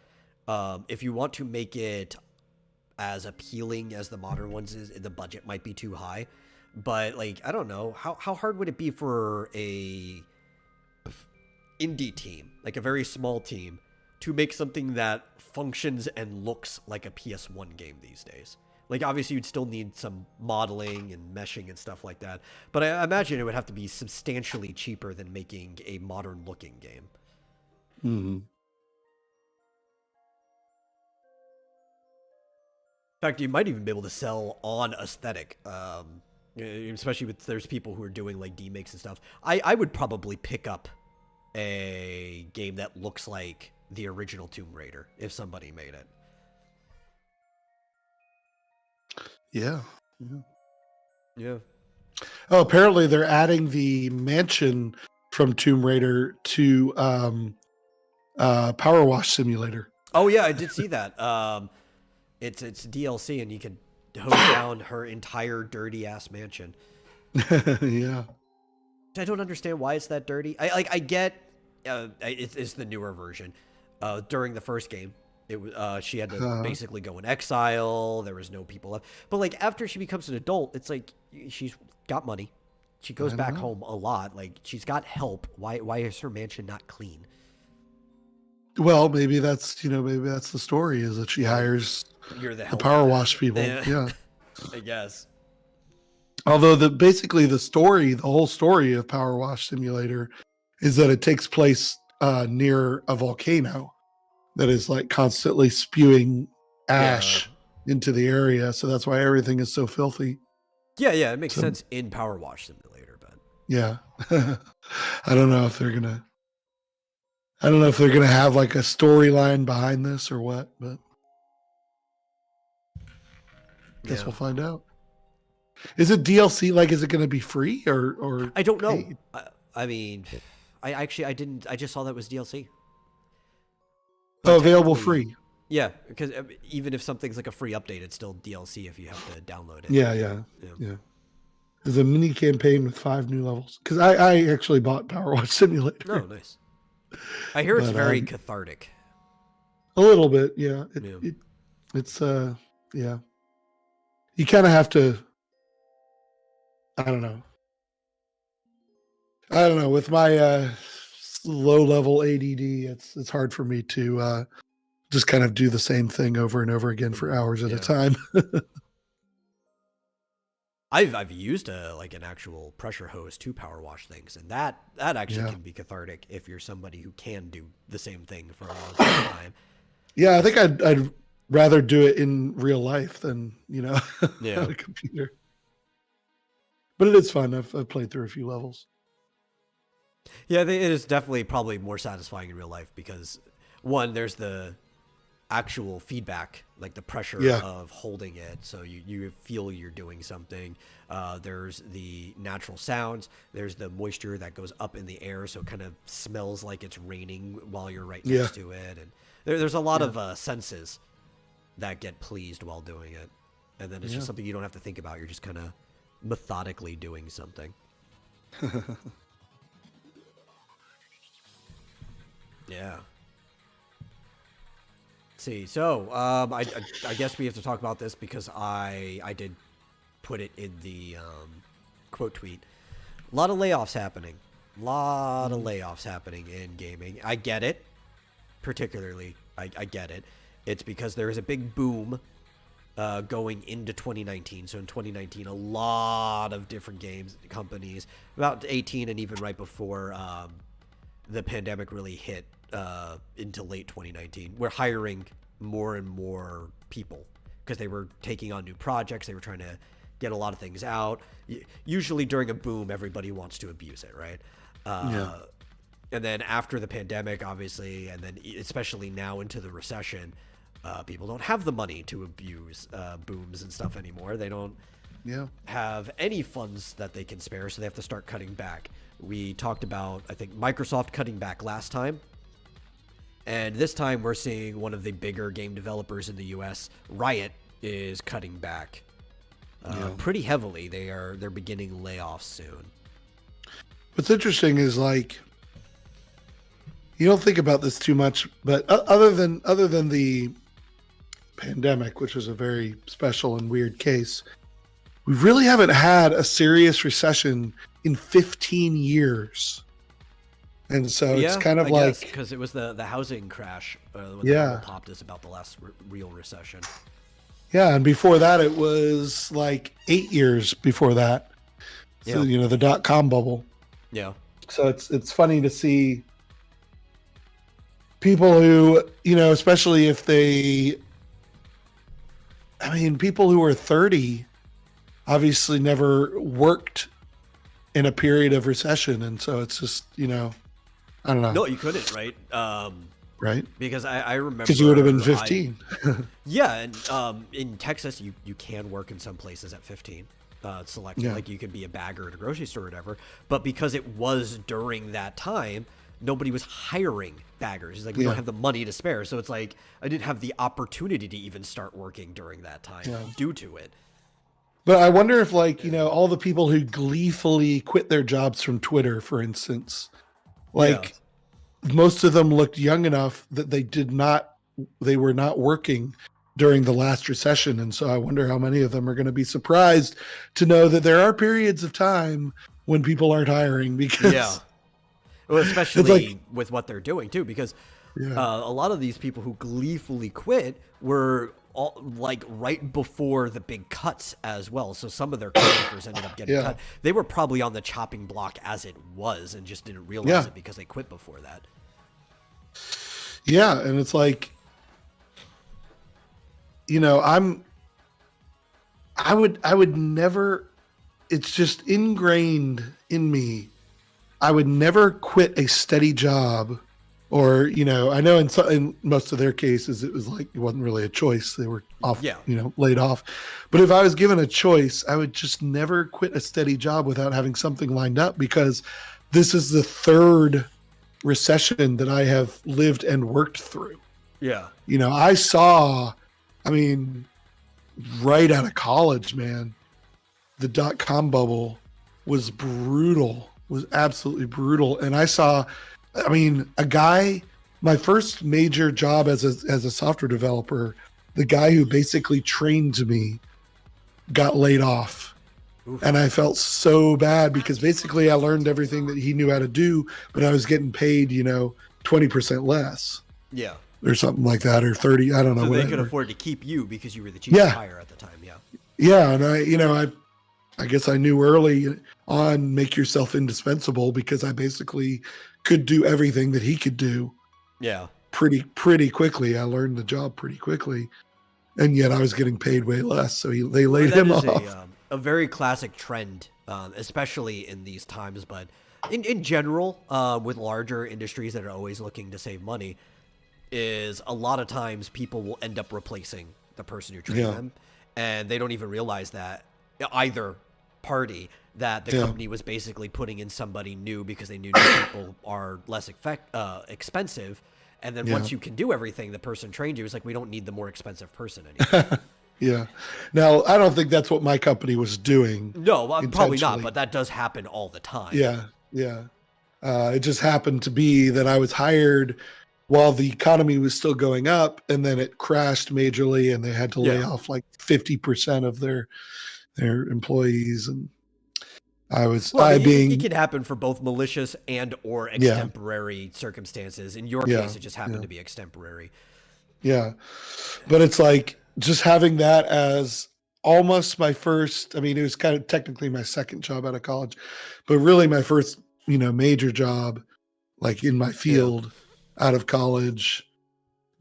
if you want to make it as appealing as the modern ones is, the budget might be too high. But like, I don't know, how hard would it be for a indie team, like a very small team, to make something that functions and looks like a PS1 game these days? Like, obviously you'd still need some modeling and meshing and stuff like that, but I imagine it would have to be substantially cheaper than making a modern looking game.
Mm-hmm.
In fact, you might even be able to sell on aesthetic, especially with there's people who are doing like demakes and stuff. I would probably pick up a game that looks like the original Tomb Raider if somebody made it.
Yeah.
Oh,
apparently they're adding the mansion from Tomb Raider to Power Wash Simulator.
Oh yeah, I did see that. It's DLC, and you can hose down her entire dirty ass mansion.
Yeah.
I don't understand why it's that dirty. I get it's the newer version. During the first game, she had to basically go in exile. There was no people left. But like after she becomes an adult, it's like she's got money. She goes back home a lot. Like she's got help. Why is her mansion not clean?
Well, maybe that's the story, is that she hires the power wash people. Yeah.
I guess.
Although the whole story of Power Wash Simulator is that it takes place near a volcano that is like constantly spewing ash into the area. So that's why everything is so filthy.
Yeah, it makes sense in Power Wash Simulator, but
yeah. I don't know if they're gonna have like a storyline behind this or what, but guess we'll find out. Is it DLC? Like, is it going to be free or?
I don't know. I mean, I just saw that was DLC.
But available free.
Yeah, because even if something's like a free update, it's still DLC if you have to download it.
Yeah. There's a mini campaign with 5 new levels. Because I actually bought Power Wash Simulator.
Oh, nice. I hear it's very cathartic.
A little bit, yeah. It's You kind of have to I don't know. I don't know. With my low level ADD, it's hard for me to just kind of do the same thing over and over again for hours at a time.
I've used an actual pressure hose to power wash things, and that actually can be cathartic if you're somebody who can do the same thing for a long time.
Yeah, I think I'd rather do it in real life than on a computer. But it is fun. I've played through a few levels.
Yeah, it is definitely probably more satisfying in real life because, one, there's the actual feedback, like the pressure of holding it, so you feel you're doing something. There's the natural sounds. There's the moisture that goes up in the air, so it kind of smells like it's raining while you're right next to it. And there's a lot of senses that get pleased while doing it. And then it's just something you don't have to think about. You're just kind of methodically doing something. Yeah. See, so I guess we have to talk about this because I did put it in the quote tweet. A lot of layoffs happening. A lot of layoffs happening in gaming. I get it. Particularly, I get it. It's because there is a big boom going into 2019. So in 2019, a lot of different games companies, about 18 and even right before the pandemic really hit into late 2019, we're hiring more and more people because they were taking on new projects. They were trying to get a lot of things out. Usually during a boom, everybody wants to abuse it, right? And then after the pandemic, obviously, and then especially now into the recession, people don't have the money to abuse booms and stuff anymore. They don't have any funds that they can spare, so they have to start cutting back. We talked about, I think, Microsoft cutting back last time. And this time we're seeing one of the bigger game developers in the US, Riot, is cutting back pretty heavily. They're beginning layoffs soon.
What's interesting is you don't think about this too much, but other than the pandemic, which was a very special and weird case, we really haven't had a serious recession in 15 years. And so it's kind of
because it was the housing crash when the bubble popped is about the last real recession.
Yeah, and before that it was 8 years before that. So the .com bubble. Yeah. So it's funny to see people who, especially if people who are 30 obviously never worked in a period of recession, and so it's just I don't know.
No, you couldn't, right?
Right.
Because I remember
because you would have been 15.
And in Texas, you can work in some places at 15. Select like you could be a bagger at a grocery store or whatever. But because it was during that time, nobody was hiring baggers. It's like we don't have the money to spare, so it's like I didn't have the opportunity to even start working during that time due to it.
But I wonder if all the people who gleefully quit their jobs from Twitter, for instance, most of them looked young enough that they were not working during the last recession. And so I wonder how many of them are going to be surprised to know that there are periods of time when people aren't hiring because
well, especially with what they're doing too, because a lot of these people who gleefully quit were all right before the big cuts as well. So some of their coworkers ended up getting cut. They were probably on the chopping block as it was and just didn't realize it because they quit before that.
Yeah. And it's I would never, it's just ingrained in me. I would never quit a steady job. Or, I know in most of their cases, it was it wasn't really a choice. They were off, laid off. But if I was given a choice, I would just never quit a steady job without having something lined up, because this is the third recession that I have lived and worked through. Yeah. I saw, right out of college, man, the .com bubble was brutal, was absolutely brutal. And I saw, a guy, my first major job as a software developer, the guy who basically trained me got laid off And I felt so bad because basically I learned everything that he knew how to do, but I was getting paid, 20% less
Yeah.
or something like that, or 30, I don't know.
So they
whatever.
could afford to keep you because you were the cheapest hire at the time. Yeah.
Yeah. And I guess I knew early on, make yourself indispensable, because I basically could do everything that he could do.
Yeah.
Pretty quickly. I learned the job pretty quickly, and yet I was getting paid way less. So they laid him off.
A very classic trend, especially in these times, but in general, with larger industries that are always looking to save money, is a lot of times people will end up replacing the person who trained them, and they don't even realize that either party, that the company was basically putting in somebody new because they knew new people are less expensive. And then once you can do everything the person trained you, it's like, we don't need the more expensive person anymore.
Yeah. Now, I don't think that's what my company was doing.
No, probably not, but that does happen all the time.
Yeah. Yeah. It just happened to be that I was hired while the economy was still going up, and then it crashed majorly, and they had to lay off like 50% of their employees. And
it can happen for both malicious and or extemporary circumstances. In your case, it just happened to be extemporary.
Yeah. But it's like, just having that as almost my first, I mean, it was kind of technically my second job out of college, but really my first, major job, like in my field out of college,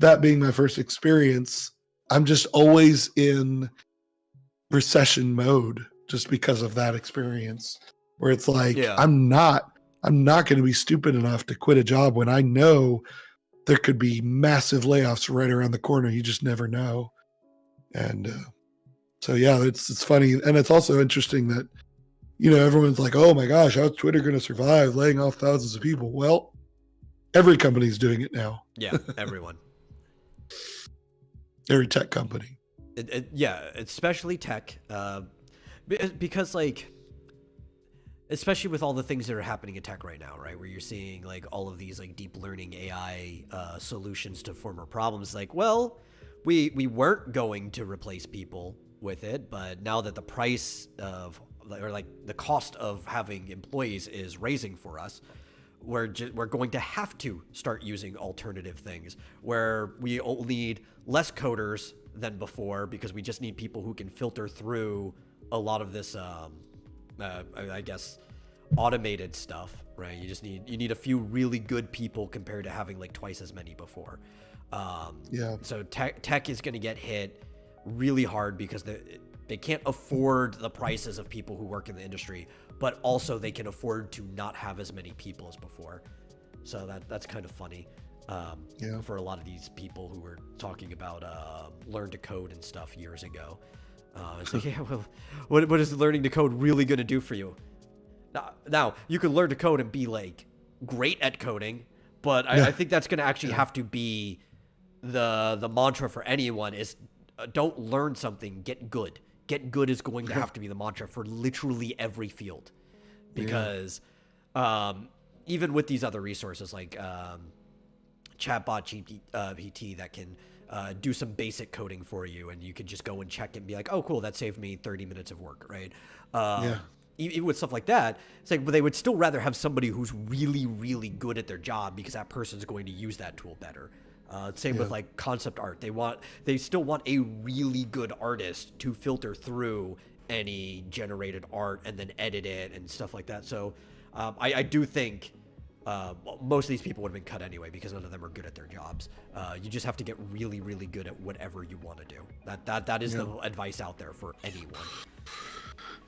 that being my first experience, I'm just always in recession mode just because of that experience, where it's like, I'm not going to be stupid enough to quit a job when I know there could be massive layoffs right around the corner. You just never know. And so, it's funny. And it's also interesting that, everyone's like, oh my gosh, how's Twitter going to survive laying off thousands of people? Well, every company's doing it now.
Yeah, everyone.
Every tech company.
Especially tech. Because, like, especially with all the things that are happening in tech right now, right? Where you're seeing, like, all of these, like, deep learning AI solutions to former problems. Like, well, we weren't going to replace people with it, but now that the price of, or like the cost of having employees is raising for us, we're going to have to start using alternative things where we need less coders than before, because we just need people who can filter through a lot of this, I guess, automated stuff, right? You need a few really good people compared to having like twice as many before. So tech is going to get hit really hard because they can't afford the prices of people who work in the industry, but also they can afford to not have as many people as before. So that's kind of funny. For a lot of these people who were talking about learn to code and stuff years ago. It's like, well, what is learning to code really going to do for you? Now, you can learn to code and be like great at coding, but I think that's going to actually have to be the mantra for anyone is don't learn something, get good. Get good is going to have to be the mantra for literally every field, because even with these other resources like chatbot GPT that can do some basic coding for you, and you can just go and check it and be like, oh, cool, that saved me 30 minutes of work, right? Even with stuff like that, it's like, but they would still rather have somebody who's really, really good at their job, because that person's going to use that tool better. Same with like concept art. They still want a really good artist to filter through any generated art and then edit it and stuff like that. So I do think most of these people would have been cut anyway, because none of them are good at their jobs. You just have to get really, really good at whatever you want to do. That is the advice out there for anyone.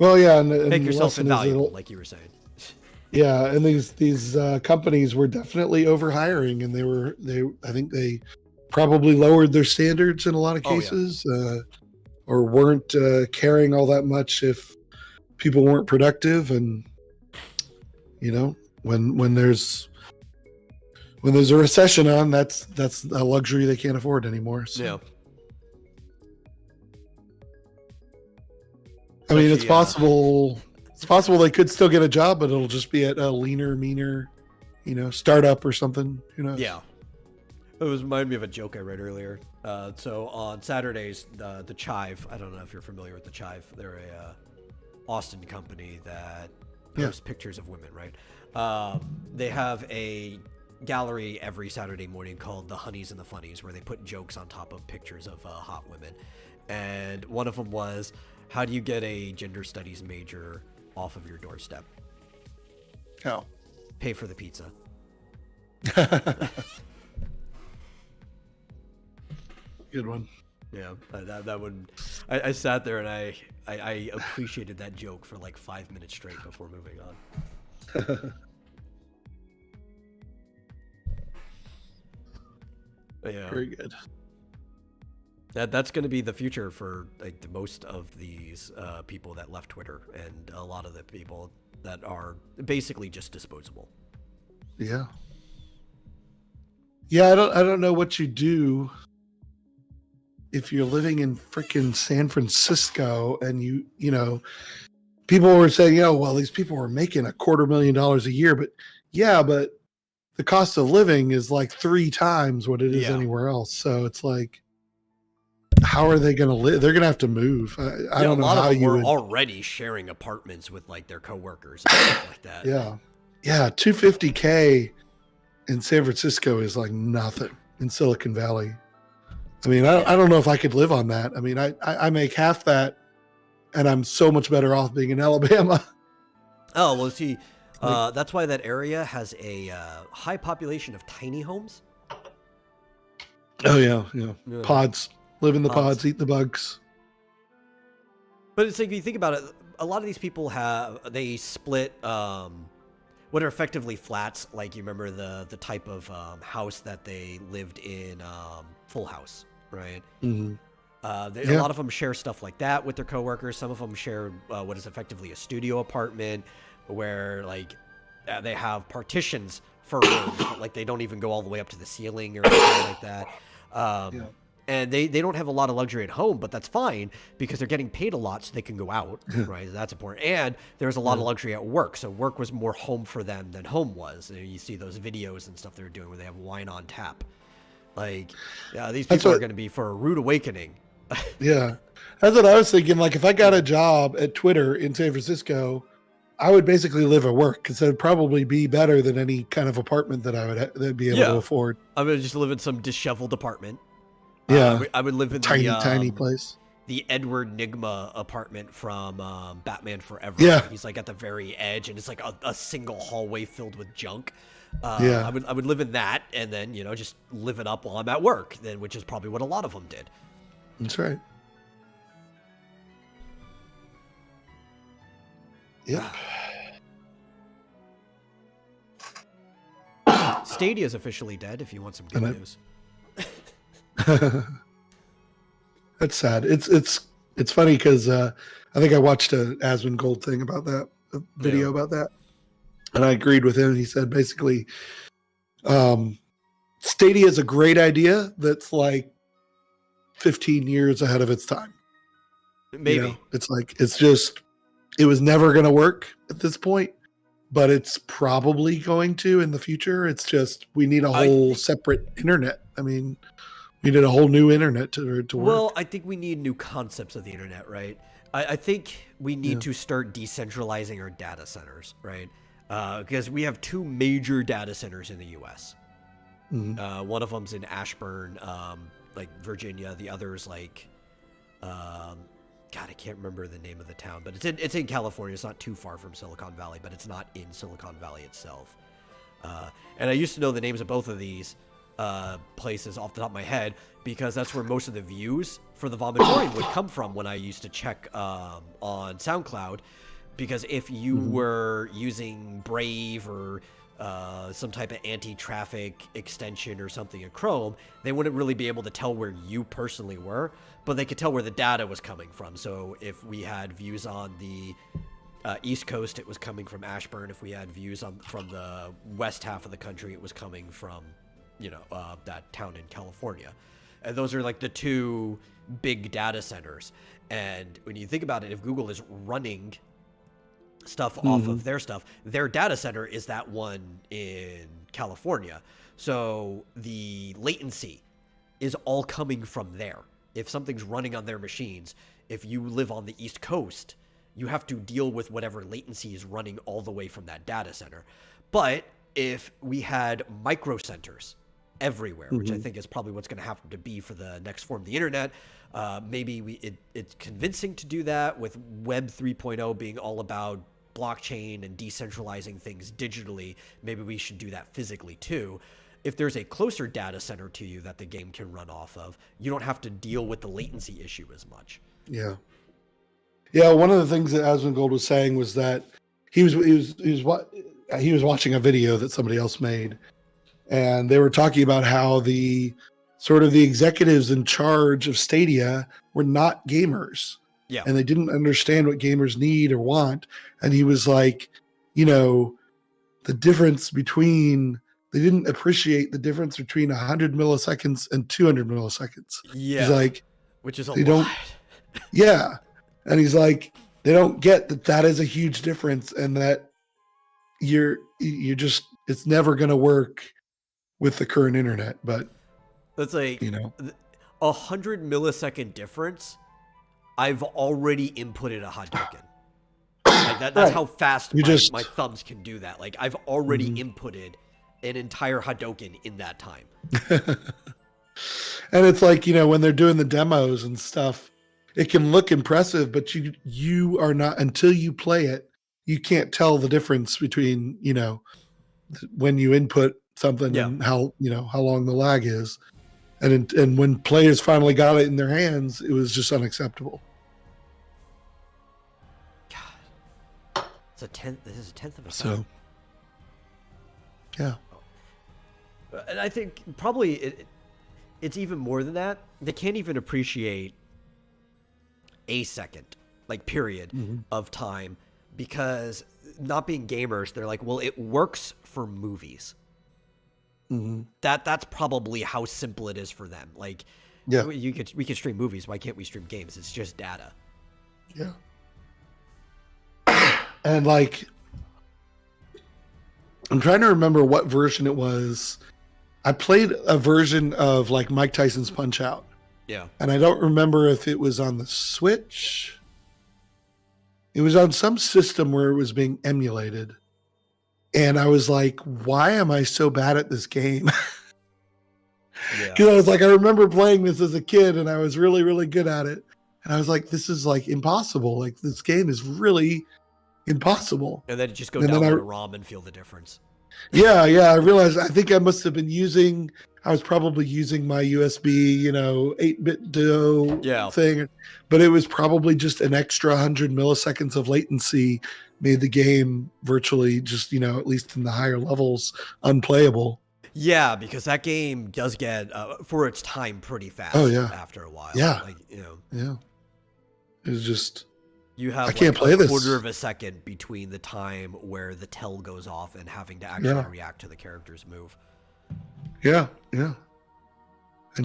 Well, and
make yourself invaluable, like you were saying.
Yeah, and these companies were definitely overhiring, and I think they probably lowered their standards in a lot of cases, or weren't caring all that much if people weren't productive. And when there's a recession on, that's a luxury they can't afford anymore. So.
Yeah.
I mean, it's possible. It's possible they could still get a job, but it'll just be at a leaner, meaner, startup or something. Who knows?
Yeah. It reminded me of a joke I read earlier. So on Saturdays, the Chive. I don't know if you're familiar with the Chive. They're Austin company that posts pictures of women, right? They have a gallery every Saturday morning called the Honeys and the Funnies, where they put jokes on top of pictures of hot women. And one of them was, how do you get a gender studies major off of your doorstep?
How?
Pay for the pizza.
Good one.
Yeah, that one. I sat there and I appreciated that joke for like 5 minutes straight before moving on. Yeah.
Very good.
That's going to be the future for like most of these people that left Twitter, and a lot of the people that are basically just disposable.
Yeah. Yeah, I don't know what you do if you're living in freaking San Francisco and you know, people were saying, oh, well, these people were making $250,000 a year, but the cost of living is like 3 times what it is anywhere else. So it's like, how are they going to live? They're going to have to move. I don't know how
of them
you
were
would
already sharing apartments with like their coworkers and stuff like that.
Yeah, $250K in San Francisco is like nothing in Silicon Valley. I mean, I don't know if I could live on that. I mean, I make half that, and I'm so much better off being in Alabama.
Oh, well, see, that's why that area has a high population of tiny homes.
Oh, yeah. Pods. Live in the pods, eat the bugs.
But it's like, if you think about it, a lot of these people they split what are effectively flats. Like, you remember the type of house that they lived in, Full House, right? Mm-hmm. A lot of them share stuff like that with their coworkers. Some of them share what is effectively a studio apartment, where like they have partitions for rooms, but like they don't even go all the way up to the ceiling or anything like that. And they don't have a lot of luxury at home, but that's fine because they're getting paid a lot, so they can go out, right? That's important. And there's a lot of luxury at work, so work was more home for them than home was. You see those videos and stuff they're doing where they have wine on tap. Like, these people are going to be for a rude awakening.
Yeah, that's what I was thinking. Like, if I got a job at Twitter in San Francisco, I would basically live at work, because it'd probably be better than any kind of apartment that I would be able to afford.
I'm going to just live in some disheveled apartment.
Yeah,
I would live in
tiny place.
The Edward Nygma apartment from Batman Forever.
Yeah,
he's like at the very edge, and it's like a single hallway filled with junk. I would live in that, and then just live it up while I'm at work. Then, which is probably what a lot of them did.
That's right. Yeah.
Stadia is officially dead. If you want some good news.
That's sad. It's funny because I think I watched a Asmongold thing about that, a video about that, and I agreed with him. He said basically, Stadia is a great idea that's like 15 years ahead of its time.
Maybe.
It's like it was never going to work at this point, but it's probably going to in the future. It's just we need a whole separate internet. I mean, we need a whole new internet to work.
Well, I think we need new concepts of the internet, right? I think we need to start decentralizing our data centers, right? Because we have 2 major data centers in the U.S. Mm-hmm. One of them's in Ashburn, like Virginia. The other's like, God, I can't remember the name of the town, but it's in California. It's not too far from Silicon Valley, but it's not in Silicon Valley itself. And I used to know the names of both of these places off the top of my head, because that's where most of the views for the Vomitorium would come from when I used to check on SoundCloud. Because if you were using Brave or some type of anti-traffic extension or something in Chrome, they wouldn't really be able to tell where you personally were, but they could tell where the data was coming from. So if we had views on the East Coast, it was coming from Ashburn. If we had views from the west half of the country, it was coming from that town in California. And those are like the 2 big data centers. And when you think about it, if Google is running stuff off of their stuff, their data center is that one in California. So the latency is all coming from there. If something's running on their machines, if you live on the East Coast, you have to deal with whatever latency is running all the way from that data center. But if we had micro centers everywhere, which I think is probably what's going to have to be for the next form of the internet, maybe it's convincing to do that with Web 3.0 being all about blockchain and decentralizing things digitally. Maybe we should do that physically too. If there's a closer data center to you that the game can run off of, you don't have to deal with the latency issue as much.
Yeah. Yeah, one of the things that Asmongold was saying was that he was watching a video that somebody else made, and they were talking about how the executives in charge of Stadia were not gamers.
Yeah.
And they didn't understand what gamers need or want. And he was like, the difference between, they didn't appreciate the difference between 100 milliseconds and 200 milliseconds.
Yeah.
He's like,
which is a
lot. Yeah. And he's like, they don't get that is a huge difference, and that you're just, it's never going to work with the current internet. But
that's like, 100 millisecond difference. I've already inputted a Hadouken. Like that's right. How fast my thumbs can do that. Like I've already inputted an entire Hadouken in that time.
And it's like, when they're doing the demos and stuff, it can look impressive, but you are not, until you play it, you can't tell the difference between, when you input something and how long the lag is. And when players finally got it in their hands, it was just unacceptable.
God, this is a tenth of a second.
So, yeah.
And I think probably it's even more than that. They can't even appreciate a second, like period, of time, because not being gamers, they're like, well, it works for movies. That's probably how simple it is for them. Like, we can stream movies. Why can't we stream games? It's just data.
Yeah. And like, I'm trying to remember what version it was. I played a version of like Mike Tyson's Punch Out.
Yeah.
And I don't remember if it was on the Switch. It was on some system where it was being emulated. And I was like, why am I so bad at this game? Because I was like, I remember playing this as a kid and I was really, really good at it. And I was like, this is like impossible. Like this game is really impossill.
And then just go download a ROM and feel the difference.
Yeah. I realized I think I must have been I was probably using my USB, 8-bit DO thing. But it was probably just an extra 100 milliseconds of latency made the game virtually just, at least in the higher levels, unplayable.
Yeah, because that game does get, for its time, pretty fast after a while.
Yeah.
Yeah.
It was just...
You have
I can't play this.
Quarter of a second between the time where the tell goes off and having to actually react to the character's move.
Yeah. And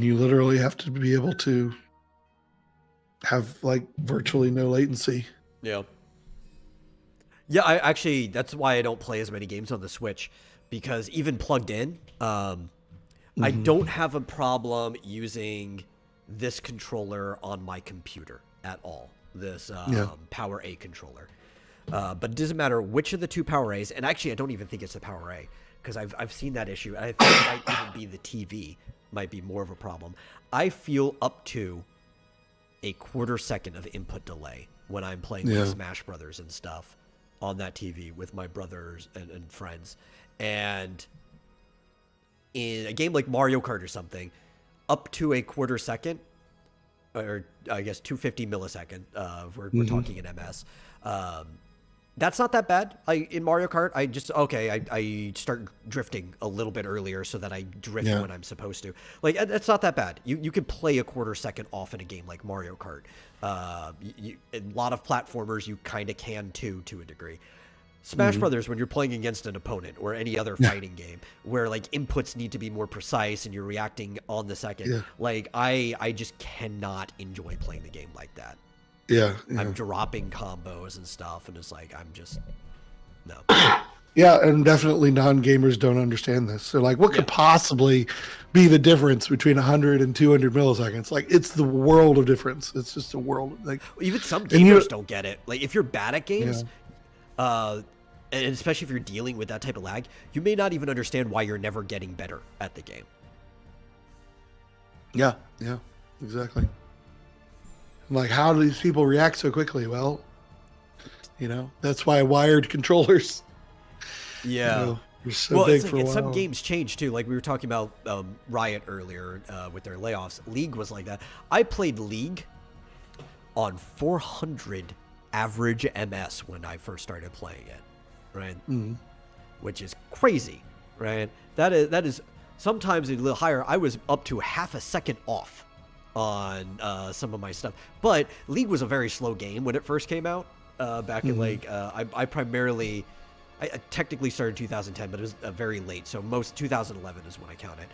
you literally have to be able to have like virtually no latency.
Yeah. Yeah, that's why I don't play as many games on the Switch, because even plugged in, I don't have a problem using this controller on my computer at all. This Power A controller. But it doesn't matter which of the two Power A's, and actually I don't even think it's the Power A, because I've seen that issue, and I think it might even be the TV might be more of a problem. I feel up to a quarter second of input delay when I'm playing with Smash Brothers and stuff on that TV with my brothers and friends. And in a game like Mario Kart or something, up to a quarter second, or I guess 250 millisecond, we're talking in MS. That's not that bad. In Mario Kart, I start drifting a little bit earlier so that I drift when I'm supposed to. Like, it's not that bad. You could play a quarter second off in a game like Mario Kart. A lot of platformers you kind of can too, to a degree. Smash Brothers, when you're playing against an opponent or any other fighting game where like inputs need to be more precise and you're reacting on the second, like I just cannot enjoy playing the game like that.
Yeah.
I'm dropping combos and stuff, and it's like I'm just no.
Yeah, and definitely non-gamers don't understand this. They're like, what could
Yeah.
possibly be the difference between 100 and 200 milliseconds? Like, it's the world of difference. It's just a world. Like,
Even some
and you,
gamers don't get it. Like if you're bad at
yeah,
games, and especially if you're dealing with that type of lag, you may not even understand why you're never getting better at the game.
yeah, yeah, exactly. Like, how do these people react so quickly? Well, that's why wired controllers,
Yeah.
were so
Well,
big
it's like,
for a
and
while.
some games change too. Like we were talking about Riot earlier with their layoffs. League was like that. I played League on 400 average MS when I first started playing it, right? Which is crazy, right? That is sometimes a little higher. I was up to half a second off on some of my stuff. But League was a very slow game when it first came out. Back in I primarily, I technically started 2010, but it was very late. So most 2011 is when I count it.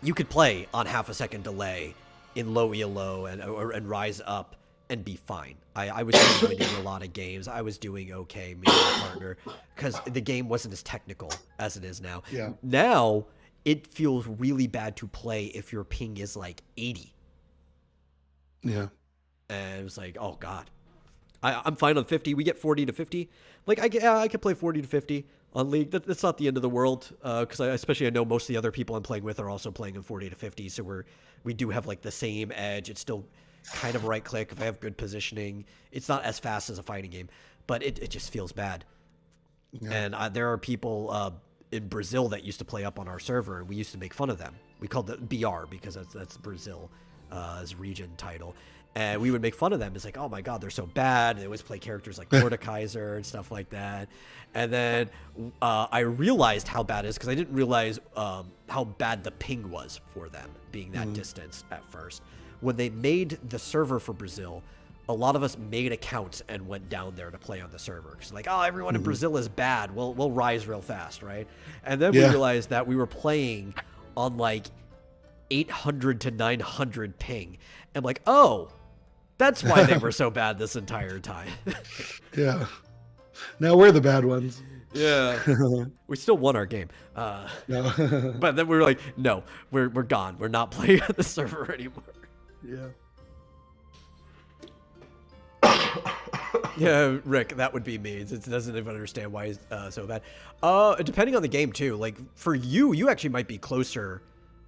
You could play on half a second delay in low ELO and rise up and be fine. I was winning a lot of games. I was doing okay, me and my partner, because the game wasn't as technical as it is now.
Yeah.
Now, it feels really bad to play if your ping is like 80.
Yeah.
And it was like, oh, God. I'm fine on 50. We get 40 to 50. Like, I could play 40 to 50 on League. That's not the end of the world, because especially I know most of the other people I'm playing with are also playing in 40 to 50, so we do have, like, the same edge. It's still kind of right-click if I have good positioning. It's not as fast as a fighting game, but it just feels bad. Yeah. And there are people in Brazil that used to play up on our server, and we used to make fun of them. We called it BR because that's Brazil as region title. And we would make fun of them. It's like, oh my God, they're so bad. They always play characters like Mordekaiser and stuff like that. And then I realized how bad it is because I didn't realize how bad the ping was for them being that distance at first. When they made the server for Brazil, a lot of us made accounts and went down there to play on the server. Because like, oh, everyone in Brazil is bad. We'll rise real fast, right? And then we realized that we were playing on like 800 to 900 ping. And like, oh, that's why they were so bad this entire time.
Yeah. Now we're the bad ones.
Yeah. We still won our game.
No.
But then we were like, no, we're gone. We're not playing on the server anymore.
Yeah.
Yeah, Rick, that would be me. It doesn't even understand why it's so bad. Depending on the game, too. Like, for you actually might be closer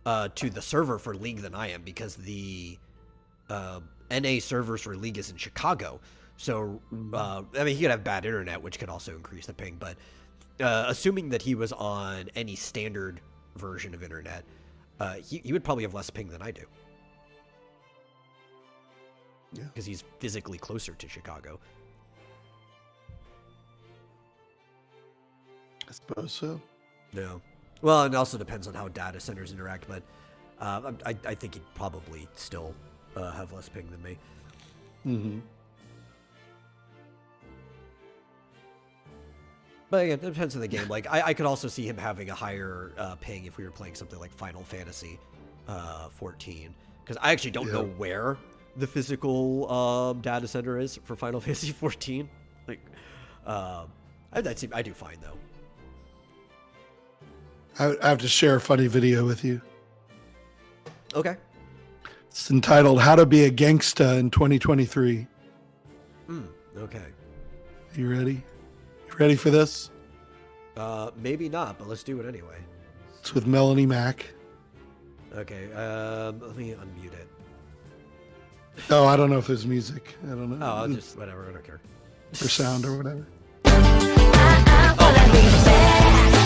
to the server for League than I am because the NA servers for League is in Chicago. So, I mean, he could have bad internet, which could also increase the ping. But assuming that he was on any standard version of internet, he would probably have less ping than I do.
Yeah.
Because he's physically closer to Chicago.
I suppose so.
No. Well, it also depends on how data centers interact, but I think he'd probably still have less ping than me.
Mm-hmm.
But again, it depends on the game. Like, I could also see him having a higher ping if we were playing something like Final Fantasy 14. Because I actually don't know where the physical data center is for Final Fantasy 14. Like, I do fine, though.
I have to share a funny video with you.
Okay.
It's entitled "How to Be a Gangsta in 2023."
Okay.
You ready? You ready for this?
Maybe not, but let's do it anyway.
It's with Melanie Mack.
Okay. Let me unmute it.
Oh, I don't know if there's music. I don't know.
Oh, I'll just whatever. I don't care.
Or sound or whatever.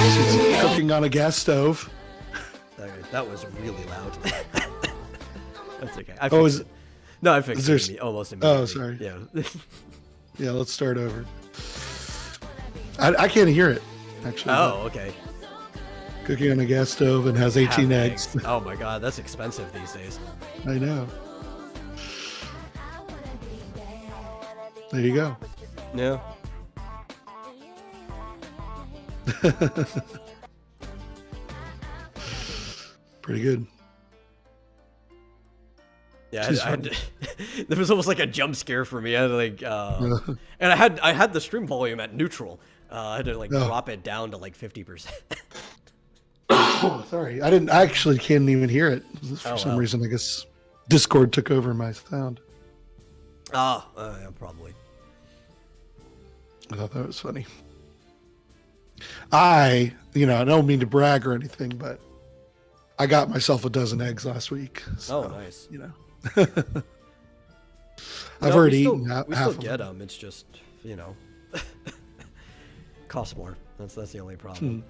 She's cooking on a gas stove.
Okay, that was really loud. That's okay. No, I fixed it almost immediately.
Oh, sorry.
Yeah.
Yeah, let's start over. I can't hear it, actually.
Oh, okay.
Cooking on a gas stove and has 18 eggs.
Oh my God, that's expensive these days.
I know. There you go.
Yeah.
Pretty good.
Yeah, there was almost like a jump scare for me. I had like, and I had the stream volume at neutral I had to like
No.
drop it down to like 50%.
Oh, sorry. I actually can't even hear it. For some
wow.
reason, I guess Discord took over my sound.
Yeah, probably.
I thought that was funny. I don't mean to brag or anything, but I got myself a dozen eggs last week. So,
Nice.
I've already eaten half
We still
of
get
them.
them. It's just, costs more. That's the only problem.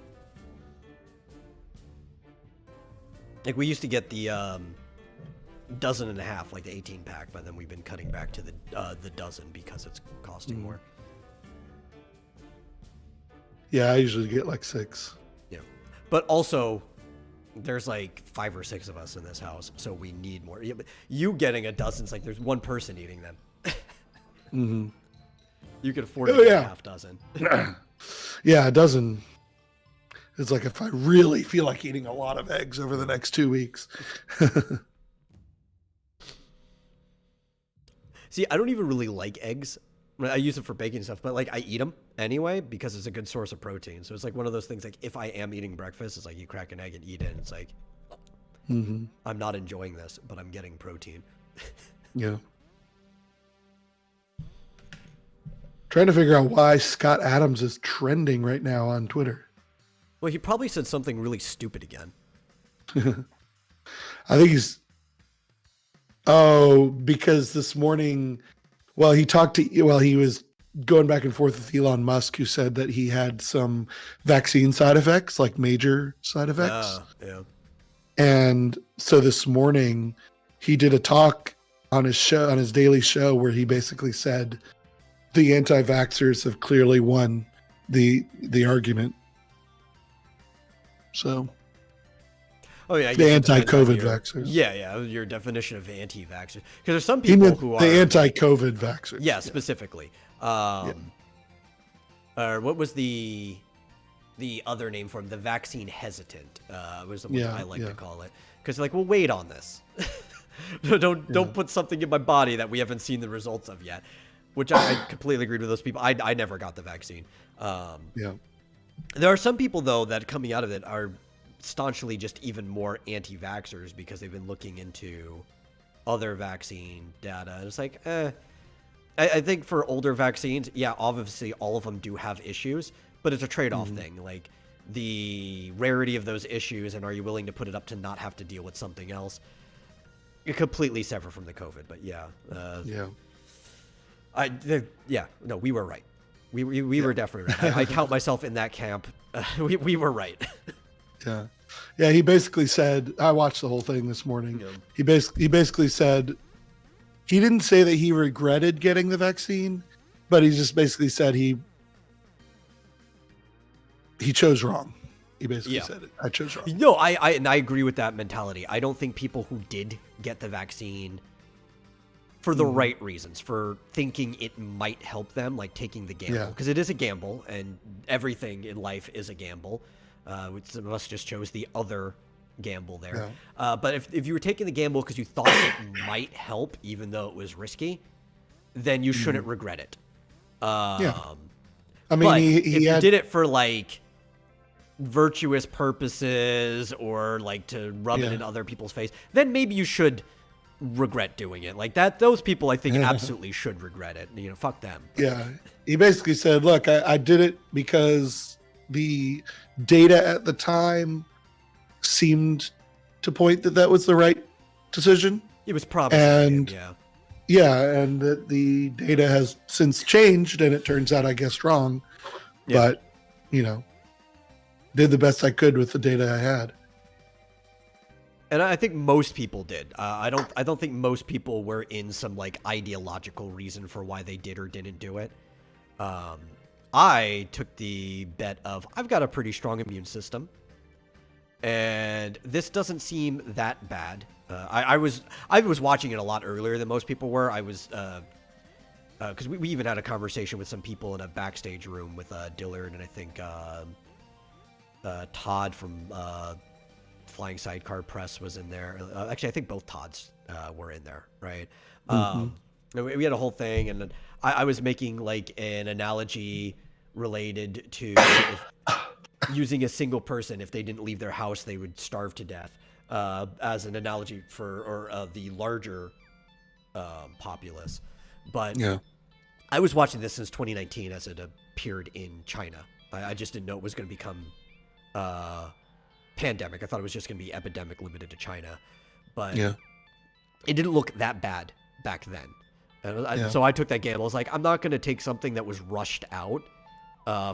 Like we used to get the dozen and a half, like the 18 pack, but then we've been cutting back to the dozen because it's costing more.
Yeah, I usually get like 6.
Yeah, but also there's like 5 or 6 of us in this house, so we need more. Yeah, but you getting a dozen's like there's one person eating them.
Mm-hmm.
You could afford to get a half dozen.
Yeah, a dozen. It's like if I really feel like eating a lot of eggs over the next 2 weeks.
See, I don't even really like eggs. I use it for baking and stuff, but like I eat them anyway because it's a good source of protein. So it's like one of those things. Like if I am eating breakfast, it's like you crack an egg and eat it. And it's like I'm not enjoying this, but I'm getting protein.
Yeah. Trying to figure out why Scott Adams is trending right now on Twitter.
Well, he probably said something really stupid again.
I think he's. Oh, because this morning, he was going back and forth with Elon Musk, who said that he had some vaccine side effects, like major side effects.
Yeah.
And so this morning, he did a talk on his daily show, where he basically said the anti-vaxxers have clearly won the argument. So.
Oh yeah,
the anti-COVID vaxxers.
Yeah, your definition of anti-vaxxers. Because there's some people who are
the anti-COVID vaxxers.
Yeah, specifically. Or what was the other name for them? The vaccine hesitant was the one I like to call it. Because like, we'll wait on this. don't put something in my body that we haven't seen the results of yet. Which I completely agreed with those people. I never got the vaccine. There are some people though that coming out of it are staunchly just even more anti-vaxxers because they've been looking into other vaccine data. It's like, I think for older vaccines, yeah, obviously all of them do have issues, but it's a trade-off thing. Like the rarity of those issues, and are you willing to put it up to not have to deal with something else? You're completely separate from the COVID, but we were right. We were definitely right. I count myself in that camp. We were right.
Yeah. He basically said, I watched the whole thing this morning. Yeah. He basically said, he didn't say that he regretted getting the vaccine, but he just basically said he chose wrong. He basically said it. I chose wrong.
No, I agree with that mentality. I don't think people who did get the vaccine for the right reasons, for thinking it might help them, like taking the gamble, because it is a gamble, and everything in life is a gamble. Some of us just chose the other gamble there. But if you were taking the gamble because you thought it might help, even though it was risky, then you shouldn't regret it.
I mean,
if you did it for like virtuous purposes or like to rub it in other people's face, then maybe you should regret doing it. Like that, those people I think absolutely should regret it. Fuck them.
Yeah. He basically said, look, I did it because the data at the time seemed to point that was the right decision.
It was probably,
and that the data has since changed, and it turns out I guessed wrong. But did the best I could with the data I had.
And I think most people did. I don't think most people were in some like ideological reason for why they did or didn't do it. I took the bet of I've got a pretty strong immune system, and this doesn't seem that bad. I was watching it a lot earlier than most people were. I was because we even had a conversation with some people in a backstage room with Dillard and I think Todd from Flying Sidecar Press was in there. Actually, I think both Todds were in there, right? We had a whole thing, and I was making like an analogy related to using a single person. If they didn't leave their house, they would starve to death, as an analogy for the larger populace. But
Yeah.
I was watching this since 2019 as it appeared in China. I just didn't know it was going to become pandemic. I thought it was just going to be epidemic limited to China. But
Yeah.
it didn't look that bad back then. So I took that gamble. I was like, I'm not going to take something that was rushed out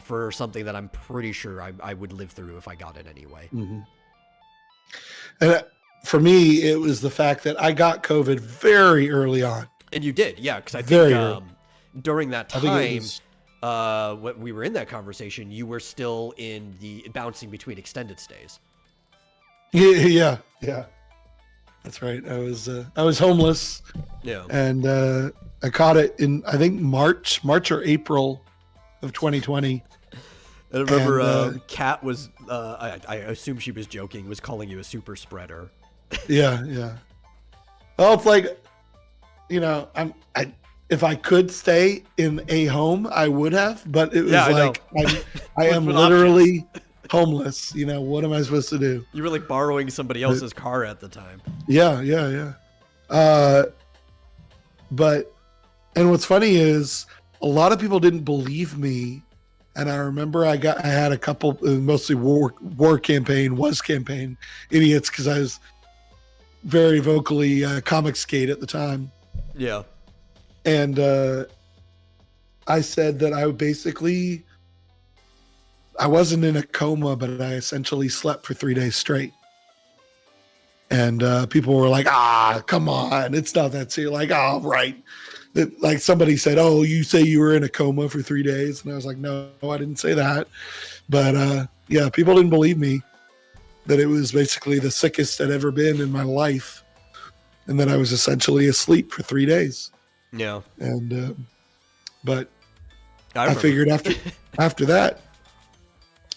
for something that I'm pretty sure I would live through if I got it anyway.
Mm-hmm. And for me, it was the fact that I got COVID very early on.
And you did, yeah, because I
Very
think
early.
during that
I think it
time,
was-
when we were in that conversation, you were still in the bouncing between extended stays.
Yeah. That's right. I was homeless,
Yeah.
and I caught it in, I think, March or April of 2020.
I remember
And,
Kat was, I assume she was joking, was calling you a super spreader.
Yeah. Well, it's like, if I could stay in a home, I would have, but it was
Yeah, I know.
like I am
With
literally homeless. What am I supposed to do?
You were like borrowing somebody else's car at the time.
Yeah. But what's funny is a lot of people didn't believe me, and I remember I had a couple, mostly war campaign idiots, because I was very vocally comic skate at the time.
Yeah.
And I said that I wasn't in a coma, but I essentially slept for 3 days straight. And people were like, come on, it's not that serious. Like, right. Like somebody said, you say you were in a coma for 3 days. And I was like, no, I didn't say that. But yeah, people didn't believe me that it was basically the sickest I'd ever been in my life. And that I was essentially asleep for 3 days.
Yeah.
And but I
remember.
figured after that,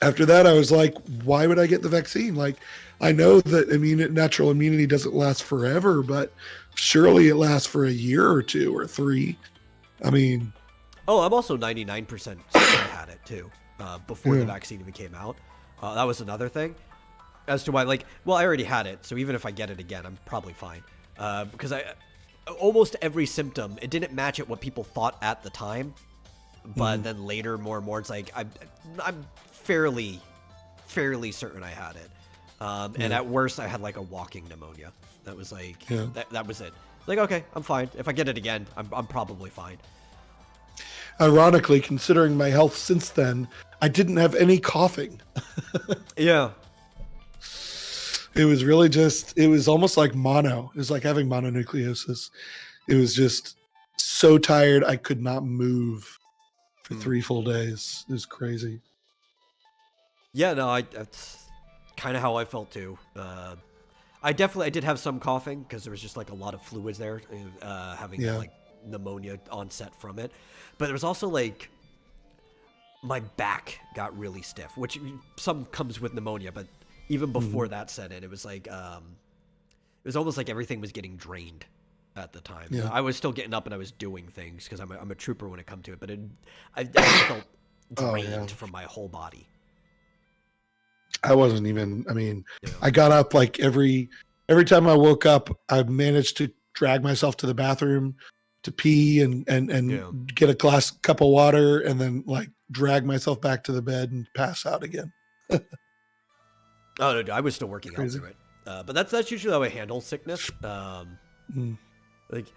I was like, why would I get the vaccine? Like, I know that natural immunity doesn't last forever, but surely it lasts for a year or 2 or 3. I mean,
I'm also 99% certain I had it too, before the vaccine even came out. That was another thing as to why, I already had it, so even if I get it again, I'm probably fine. Because almost every symptom, it didn't match at what people thought at the time, but then later, more and more, it's like I'm fairly certain I had it. And at worst, I had like a walking pneumonia. That was like that was it. Like, okay, I'm fine. If I get it again, I'm probably fine.
Ironically, considering my health since then, I didn't have any coughing.
Yeah.
It was really it was almost like mono. It was like having mononucleosis. It was just so tired I could not move for 3 full days. It was crazy.
Yeah, no, that's kind of how I felt too. I did have some coughing because there was just like a lot of fluids there, having like pneumonia onset from it. But there was also like my back got really stiff, which some comes with pneumonia, but even before that set in, it was like it was almost like everything was getting drained at the time.
Yeah.
I was still getting up and I was doing things because I'm a trooper when it comes to it, but I felt drained from my whole body.
I wasn't even, I got up like every time I woke up, I managed to drag myself to the bathroom to pee and get a cup of water, and then like drag myself back to the bed and pass out again.
Oh no, I was still working out through it. But that's usually how I handle sickness. Like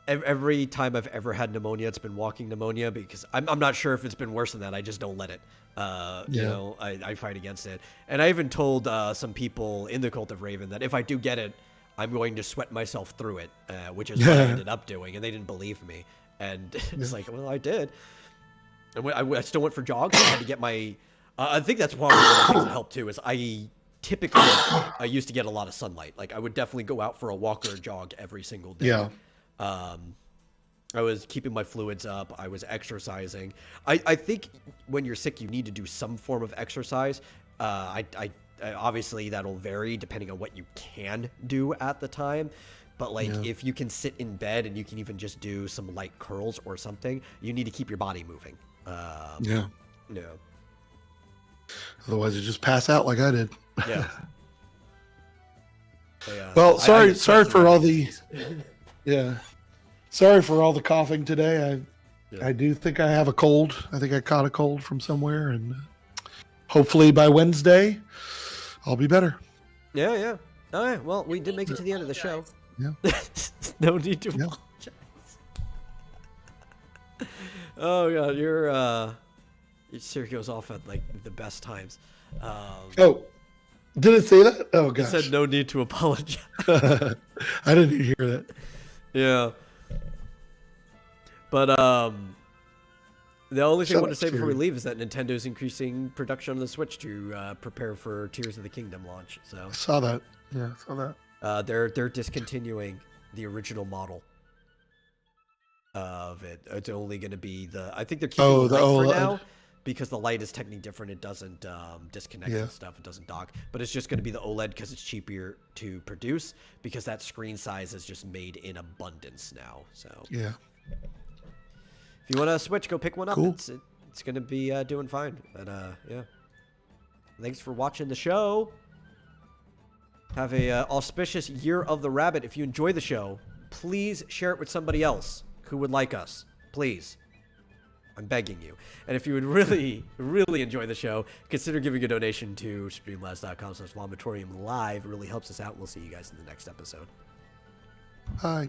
every time I've ever had pneumonia, it's been walking pneumonia, because I'm not sure if it's been worse than that. I just don't let it. I fight against it. And I even told some people in the Cult of Raven that if I do get it, I'm going to sweat myself through it, which is what I ended up doing, and they didn't believe me. And it's like, well, I did. And I still went for jogs. I had to get my. I think that's one of the things that helped too. Is I used to get a lot of sunlight. Like I would definitely go out for a walk or a jog every single day.
Yeah.
I was keeping my fluids up. I was exercising. I think when you're sick, you need to do some form of exercise. Obviously that'll vary depending on what you can do at the time. But like if you can sit in bed and you can even just do some light curls or something, you need to keep your body moving.
Yeah.
Yeah.
Otherwise, you just pass out like I did.
Yeah.
Well, sorry
canceled
for
my
all the.
vacations.
Yeah. Sorry for all the coughing today.
Yeah.
I do think I have a cold. I think I caught a cold from somewhere, and hopefully by Wednesday, I'll be better.
Yeah, yeah. All right. Well, we did make it to the end of the show.
Yeah.
No need to
Yeah.
apologize. Oh god, your series goes off at like the best times.
Oh, did it say that? Oh
It
gosh.
said no need to apologize.
I didn't hear that.
Yeah. But the only thing I want to say before we leave is that Nintendo's increasing production on the Switch to prepare for Tears of the Kingdom launch. So
I saw that. Yeah, I saw that.
they're discontinuing the original model of it. It's only going to be the. I think they're keeping the light for now because the light is technically different. It doesn't disconnect and stuff. It doesn't dock. But it's just going to be the OLED because it's cheaper to produce because that screen size is just made in abundance now. So
Yeah.
if you want to switch, go pick one up.
Cool.
It's going to be doing fine. And yeah. Thanks for watching the show. Have a auspicious Year of the Rabbit. If you enjoy the show, please share it with somebody else who would like us. Please. I'm begging you. And if you would really, really enjoy the show, consider giving a donation to streamlabs.com/vomitorium live. It really helps us out. We'll see you guys in the next episode.
Bye.